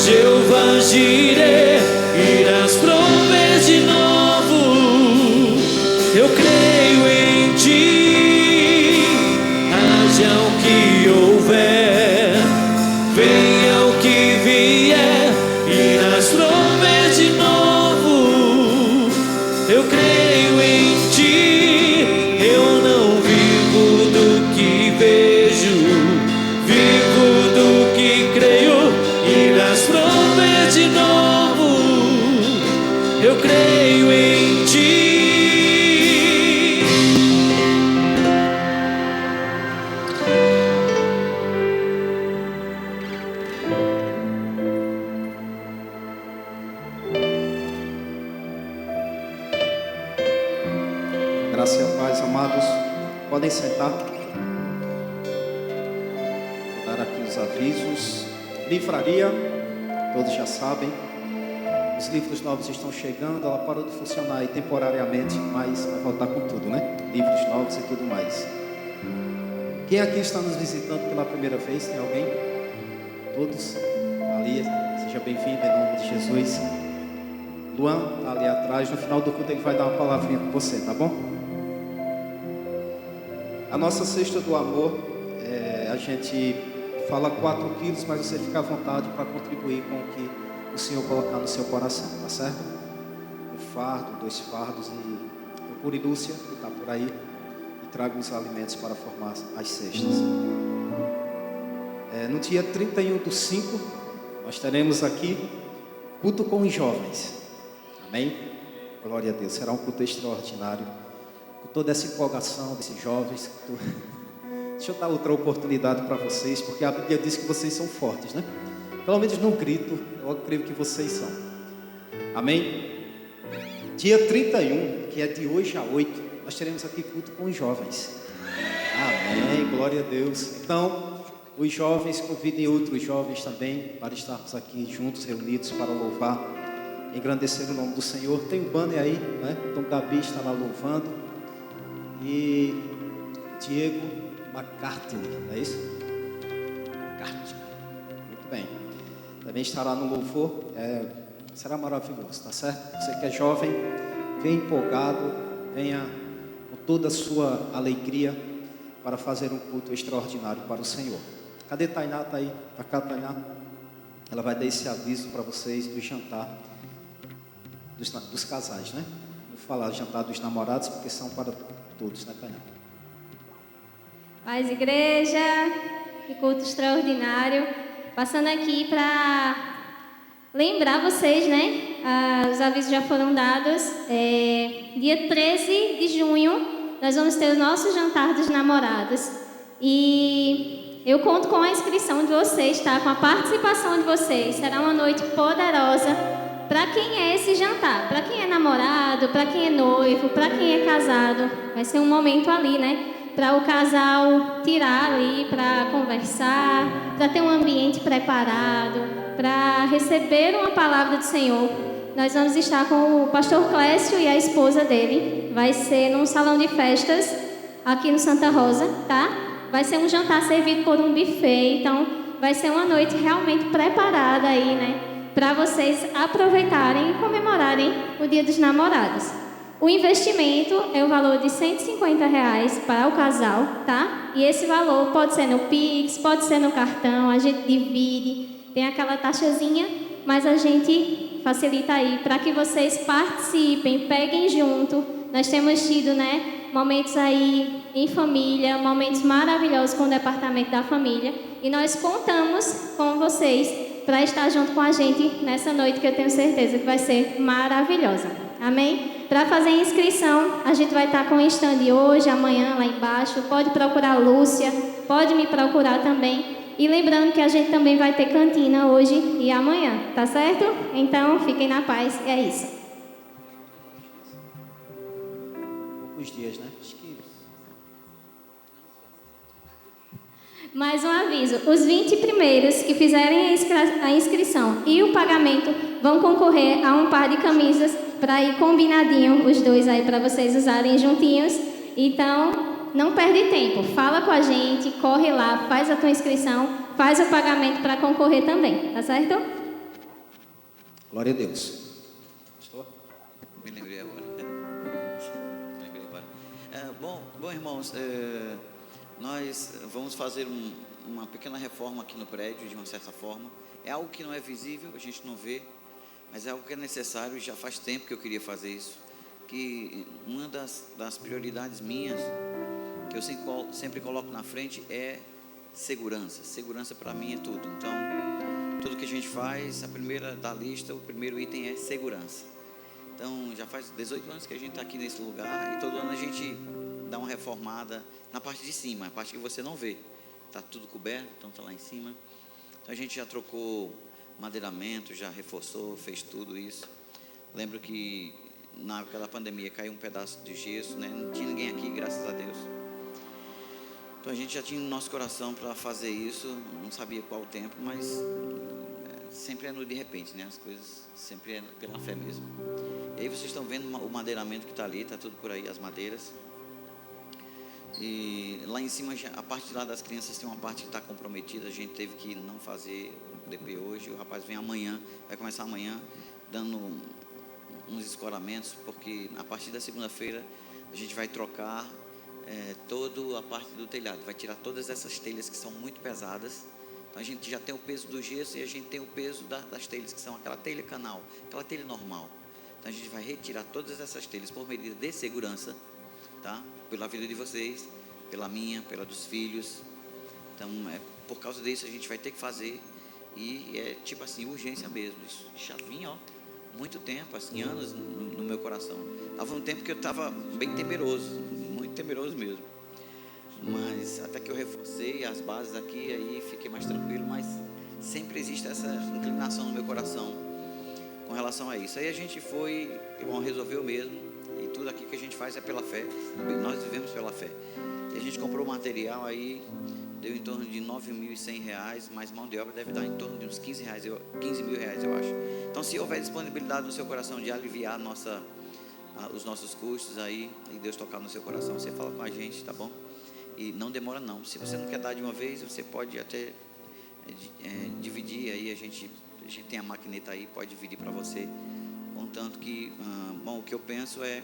Jeová Jireh, irás prover de novo. Eu creio em ti, haja o que houver, venha o que vier, irás prover de novo. Eu creio em ti, eu não vivo do que vejo, vivo do que creio, irás prover de novo. Eu creio em ti. Graça e a paz, amados. Podem sentar. Vou dar aqui os avisos. Livraria, todos já sabem. Os livros novos estão chegando. Ela parou de funcionar aí temporariamente, mas vai voltar com tudo, né? Livros novos e tudo mais. Quem aqui está nos visitando pela primeira vez? Tem alguém? Todos? Ali, seja bem-vindo em nome de Jesus. Luan está ali atrás. No final do culto ele vai dar uma palavrinha com você, tá bom? A nossa cesta do amor, a gente fala 4 quilos, mas você fica à vontade para contribuir com o que o Senhor colocar no seu coração, tá certo? 1 fardo, 2 fardos, e procure Lúcia, que está por aí, e traga os alimentos para formar as cestas. No dia 31/5, nós teremos aqui culto com os jovens, amém? Glória a Deus, será um culto extraordinário. Com toda essa empolgação desses jovens. Deixa eu dar outra oportunidade para vocês, porque a Bíblia diz que vocês são fortes, né? Pelo menos no grito, eu creio que vocês são. Amém? Dia 31, que é de hoje a 8, nós teremos aqui culto com os jovens. Amém, glória a Deus. Então, os jovens, convidem outros jovens também para estarmos aqui juntos, reunidos para louvar, engrandecer o nome do Senhor. Tem um banner aí, né? Então Gabi está lá louvando. E Diego McCartney, não é isso? McCartney. Muito bem. Também estará no louvor. Será maravilhoso, tá certo? Você que é jovem, venha empolgado, venha com toda a sua alegria para fazer um culto extraordinário para o Senhor. Cadê Tainá? Está aí? Para cá, Tainá? Ela vai dar esse aviso para vocês do jantar dos casais, né? Vou falar jantar dos namorados, porque são para todos, né, Tainá? Paz, igreja, que culto extraordinário. Passando aqui para lembrar vocês, né? Os avisos já foram dados. Dia 13 de junho, nós vamos ter o nosso jantar dos namorados. E Eu conto com a inscrição de vocês, tá? Com a participação de vocês. Será uma noite poderosa. Para quem é esse jantar? Para quem é namorado, para quem é noivo, para quem é casado. Vai ser um momento ali, né? Para o casal tirar ali, para conversar, para ter um ambiente preparado, para receber uma palavra do Senhor. Nós vamos estar com o pastor Clécio e a esposa dele. Vai ser num salão de festas aqui no Santa Rosa, tá? Vai ser um jantar servido por um buffet, então vai ser uma noite realmente preparada aí, né? Para vocês aproveitarem e comemorarem o Dia dos Namorados. O investimento é o valor de R$150 para o casal, tá? E esse valor pode ser no Pix, pode ser no cartão, a gente divide, tem aquela taxazinha, mas a gente facilita aí para que vocês participem, peguem junto. Nós temos tido, né, momentos aí em família, momentos maravilhosos com o departamento da família, e nós contamos com vocês para estar junto com a gente nessa noite que eu tenho certeza que vai ser maravilhosa. Amém? Para fazer a inscrição, a gente vai estar com o stand hoje, amanhã lá embaixo. Pode procurar a Lúcia, pode me procurar também. E lembrando que a gente também vai ter cantina hoje e amanhã, tá certo? Então, fiquem na paz, e é isso. Poucos dias, né? Acho que... Mais um aviso, os 20 primeiros que fizerem a inscrição e o pagamento vão concorrer a um par de camisas para ir combinadinho, os dois aí para vocês usarem juntinhos. Então, não perde tempo, fala com a gente, corre lá, faz a tua inscrição, faz o pagamento para concorrer também, tá certo? Glória a Deus. Pastor? Me lembrei agora. Bom, irmãos, nós vamos fazer uma pequena reforma aqui no prédio, de uma certa forma. É algo que não é visível, a gente não vê, mas é algo que é necessário, e já faz tempo que eu queria fazer isso. Que uma das prioridades minhas, que eu sempre coloco na frente, é segurança. Segurança para mim é tudo. Então, tudo que a gente faz, a primeira da lista, o primeiro item é segurança. Então, já faz 18 anos que a gente está aqui nesse lugar, e todo ano a gente dá uma reformada na parte de cima, a parte que você não vê. Está tudo coberto, então está lá em cima. Então, a gente já trocou madeiramento, já reforçou, fez tudo isso. Lembro que na época da pandemia caiu um pedaço de gesso, né? Não tinha ninguém aqui, graças a Deus. Então a gente já tinha no nosso coração para fazer isso, não sabia qual o tempo, mas sempre é no de repente, né? As coisas sempre é pela fé mesmo. E aí vocês estão vendo o madeiramento que está ali, está tudo por aí, as madeiras. E lá em cima, a parte de lá das crianças tem uma parte que está comprometida, a gente teve que não fazer o DP hoje, o rapaz vem amanhã, vai começar amanhã, dando uns escoramentos, porque a partir da segunda-feira a gente vai trocar toda a parte do telhado, vai tirar todas essas telhas que são muito pesadas. Então a gente já tem o peso do gesso e a gente tem o peso das telhas, que são aquela telha canal, aquela telha normal. Então a gente vai retirar todas essas telhas por medida de segurança, tá? Pela vida de vocês, pela minha, pela dos filhos. Então por causa disso a gente vai ter que fazer, e é tipo assim, urgência mesmo. Isso já vinha, muito tempo, assim, anos no meu coração. Estava um tempo que eu estava bem temeroso, muito temeroso mesmo. Mas até que eu reforcei as bases aqui, aí fiquei mais tranquilo, mas sempre existe essa inclinação no meu coração com relação a isso. Aí a gente foi, irmão, resolveu mesmo, e tudo aqui que a gente faz é pela fé, nós vivemos pela fé. E a gente comprou material aí, deu em torno de R$9.100, mas mão de obra deve dar em torno de uns R$15 mil, eu acho. Então, se houver disponibilidade no seu coração de aliviar os nossos custos aí, e Deus tocar no seu coração, você fala com a gente, tá bom? E não demora não. Se você não quer dar de uma vez, você pode até dividir aí, a gente tem a maquineta aí, pode dividir para você. Contanto que, bom, o que eu penso é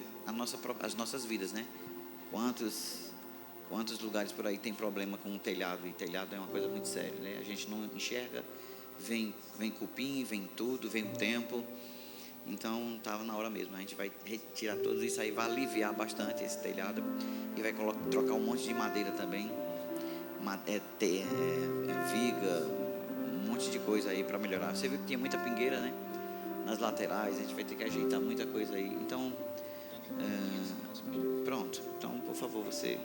as nossas vidas, né? Quantos lugares por aí tem problema com o telhado, e telhado é uma coisa muito séria, né? A gente não enxerga, vem cupim, vem tudo, vem o tempo. Então estava na hora mesmo, a gente vai retirar tudo isso aí, vai aliviar bastante esse telhado, e vai trocar um monte de madeira também, viga, um monte de coisa aí para melhorar. Você viu que tinha muita pingueira, né? Nas laterais, a gente vai ter que ajeitar muita coisa aí. Então, pronto. Então, por favor, você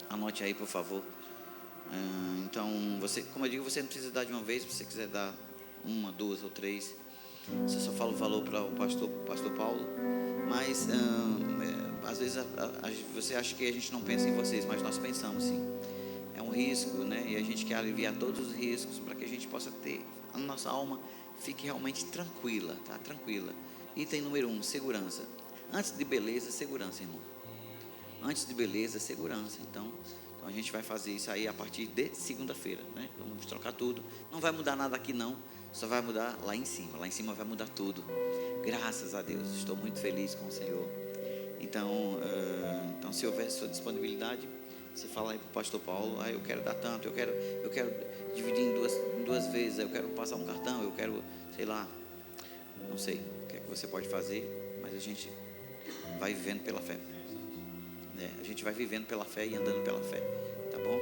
anote aí, por favor, Então, você, como eu digo, você não precisa dar de uma vez. Se você quiser dar uma, duas ou três, você só fala o valor para o pastor Paulo. Mas às vezes você acha que a gente não pensa em vocês, mas nós pensamos sim. É um risco, né? E a gente quer aliviar todos os riscos para que a gente possa ter, a nossa alma fique realmente tranquila, tá? Tranquila. Item número 1, segurança. Antes de beleza, segurança, irmão. Antes de beleza, segurança. Então a gente vai fazer isso aí a partir de segunda-feira, né? Vamos trocar tudo. Não vai mudar nada aqui não, só vai mudar lá em cima. Lá em cima vai mudar tudo. Graças a Deus, estou muito feliz com o Senhor. Então se houver sua disponibilidade, você fala aí para o pastor Paulo: eu quero dar tanto, eu quero dividir em duas vezes, eu quero passar um cartão, eu quero, sei lá, não sei o que é que você pode fazer, mas a gente vai vivendo pela fé. A gente vai vivendo pela fé e andando pela fé, tá bom?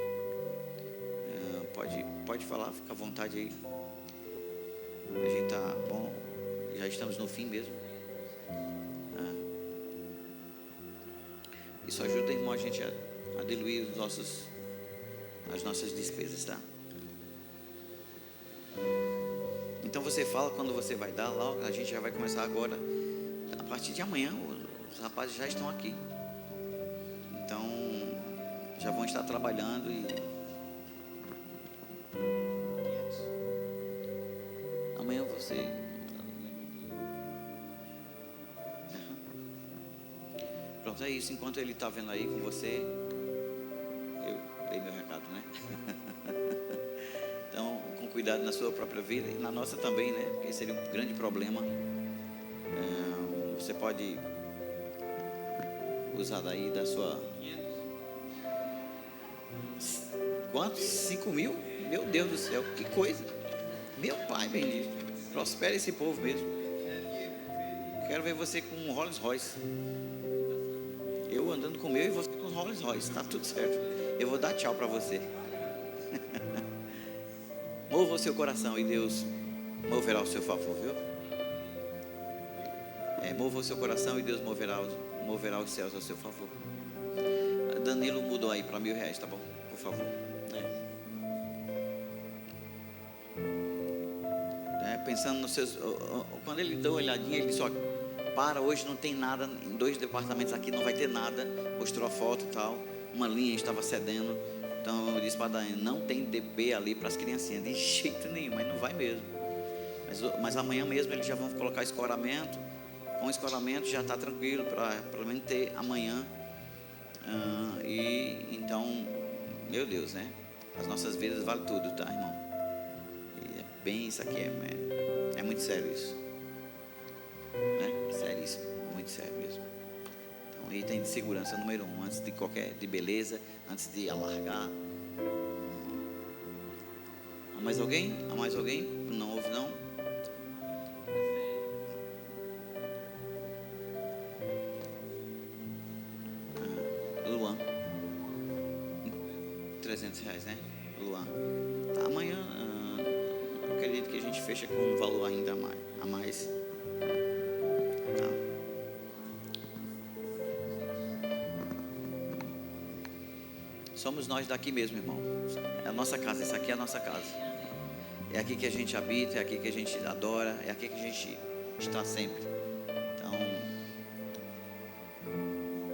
Pode falar, fica à vontade aí. A gente tá bom, já estamos no fim mesmo. Isso ajuda, irmão, a gente a diluir as nossas despesas, tá? Então você fala quando você vai dar lá. A gente já vai começar agora. A partir de amanhã os rapazes já estão aqui. Então já vão estar trabalhando e amanhã você. Pronto, é isso. Enquanto ele está vendo aí com você, eu dei meu recado, né? Então, com cuidado na sua própria vida e na nossa também, né? Porque seria um grande problema. Você pode usar daí da sua... Quantos? 5 mil? Meu Deus do céu, que coisa! Meu Pai bendito, prospere esse povo mesmo. Quero ver você com um Rolls Royce. Eu andando com o meu e você com os Rolls Royce, tá tudo certo. Eu vou dar tchau para você. Mova o seu coração e Deus moverá o seu favor, viu? Mova o seu coração e Deus moverá os céus ao seu favor. Danilo mudou aí para R$1.000, tá bom? Por favor. Pensando nos seus... Quando ele deu uma olhadinha, ele disse: ó, para, hoje não tem nada, em 2 departamentos aqui não vai ter nada. Mostrou a foto e tal, uma linha estava cedendo. Então eu disse para a Daiane: não tem DP ali para as criancinhas, de jeito nenhum, mas não vai mesmo. Mas amanhã mesmo eles já vão colocar escoramento. Com o escoramento já está tranquilo, para pelo menos ter amanhã. E então, meu Deus, né? As nossas vidas valem tudo, tá, irmão? E é bem isso aqui, é muito sério isso, né? Seríssimo, muito sério mesmo. Então, item de segurança número 1, antes de beleza, antes de alargar. Há mais alguém? Há mais alguém? Não houve não? Luan, R$300, né? Luan, tá, amanhã eu acredito que a gente fecha com um valor ainda a mais. Tá. Somos nós daqui mesmo, irmão. É a nossa casa, essa aqui é a nossa casa. É aqui que a gente habita, é aqui que a gente adora, é aqui que a gente está sempre. Então,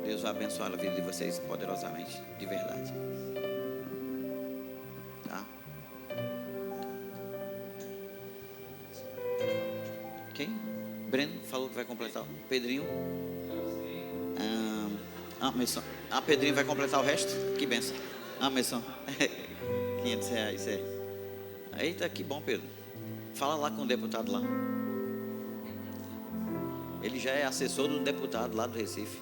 Deus vai abençoar a vida de vocês poderosamente, de verdade. Tá? Quem? Breno falou que vai completar. Pedrinho? Messon. Pedrinho vai completar o resto? Que benção. Messon. R$500, Eita, que bom, Pedro. Fala lá com o deputado lá. Ele já é assessor do deputado lá do Recife.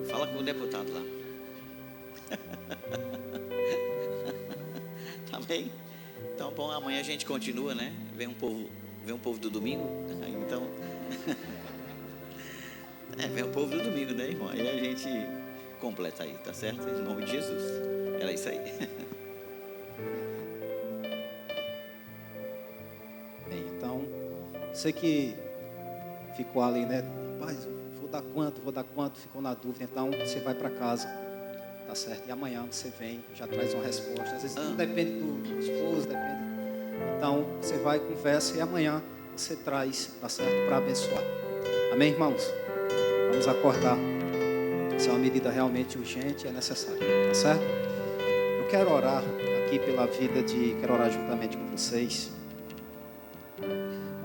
Fala com o deputado lá. Tá bem? Então, bom, amanhã a gente continua, né? Vem um povo do domingo. Então, vem o povo do domingo, né, irmão? Aí a gente completa aí, tá certo? Em nome de Jesus. Era isso aí. Então, você que ficou ali, né? Rapaz, vou dar quanto? Ficou na dúvida. Então, você vai para casa, tá certo? E amanhã você vem, já traz uma resposta. Às vezes não depende do esposo, depende. Então, você vai, conversa e amanhã você traz, tá certo? Para abençoar. Amém, irmãos? Vamos acordar. Essa é uma medida realmente urgente e é necessária, tá certo? Eu quero orar aqui pela vida quero orar juntamente com vocês.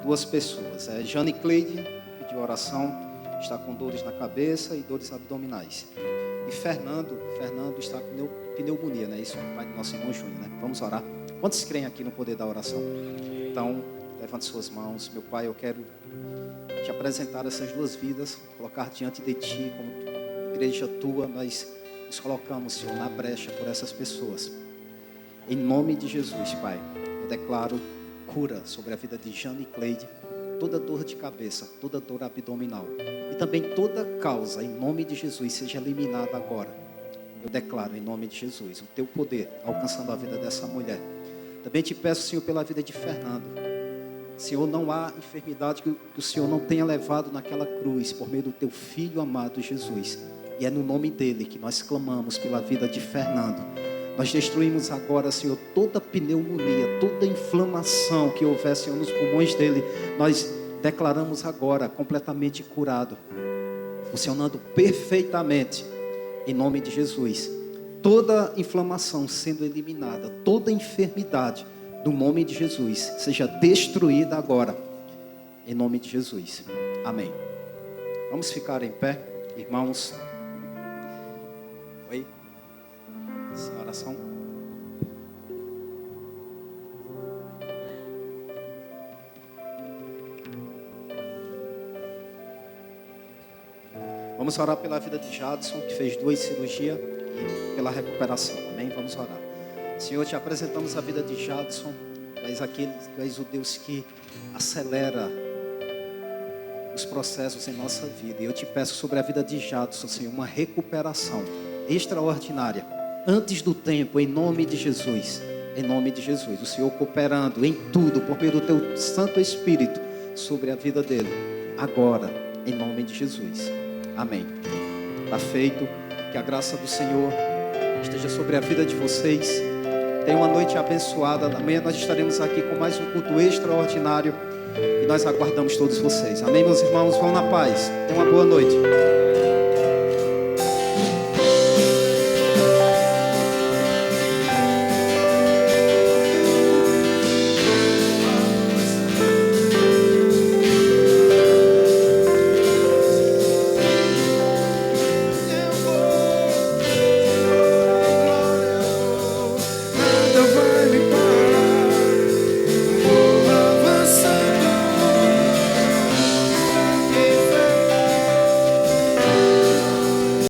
Duas pessoas, Jane Cleide, pediu oração, está com dores na cabeça e dores abdominais. E Fernando está com pneumonia, né? Isso é o pai do nosso irmão Júnior, né? Vamos orar. Quantos creem aqui no poder da oração? Então, levante suas mãos. Meu Pai, eu quero te apresentar essas duas vidas, colocar diante de Ti, como igreja Tua, nós nos colocamos, Senhor, na brecha por essas pessoas. Em nome de Jesus, Pai, eu declaro cura sobre a vida de Jane Cleide, toda dor de cabeça, toda dor abdominal e também toda causa, em nome de Jesus, seja eliminada agora. Eu declaro em nome de Jesus o Teu poder alcançando a vida dessa mulher. Também te peço, Senhor, pela vida de Fernando. Senhor, não há enfermidade que o Senhor não tenha levado naquela cruz por meio do Teu Filho amado Jesus. E é no nome dele que nós clamamos pela vida de Fernando. Nós destruímos agora, Senhor, toda pneumonia, toda inflamação que houver, Senhor, nos pulmões dele. Nós declaramos agora completamente curado, funcionando perfeitamente, em nome de Jesus. Toda inflamação sendo eliminada, toda enfermidade, no nome de Jesus, seja destruída agora, em nome de Jesus. Amém. Vamos ficar em pé, irmãos. Oi? Sem oração. Vamos orar pela vida de Jadson, que fez 2 cirurgias, e pela recuperação. Amém? Vamos orar. Senhor, te apresentamos a vida de Jadson. Tu és o Deus que acelera os processos em nossa vida. E eu te peço sobre a vida de Jadson, Senhor, uma recuperação extraordinária, antes do tempo, em nome de Jesus. Em nome de Jesus. O Senhor cooperando em tudo, por meio do Teu Santo Espírito, sobre a vida dele. Agora, em nome de Jesus. Amém. Está feito. Que a graça do Senhor esteja sobre a vida de vocês. Tenha uma noite abençoada. Amanhã nós estaremos aqui com mais um culto extraordinário. E nós aguardamos todos vocês. Amém, meus irmãos? Vão na paz. Tenha uma boa noite.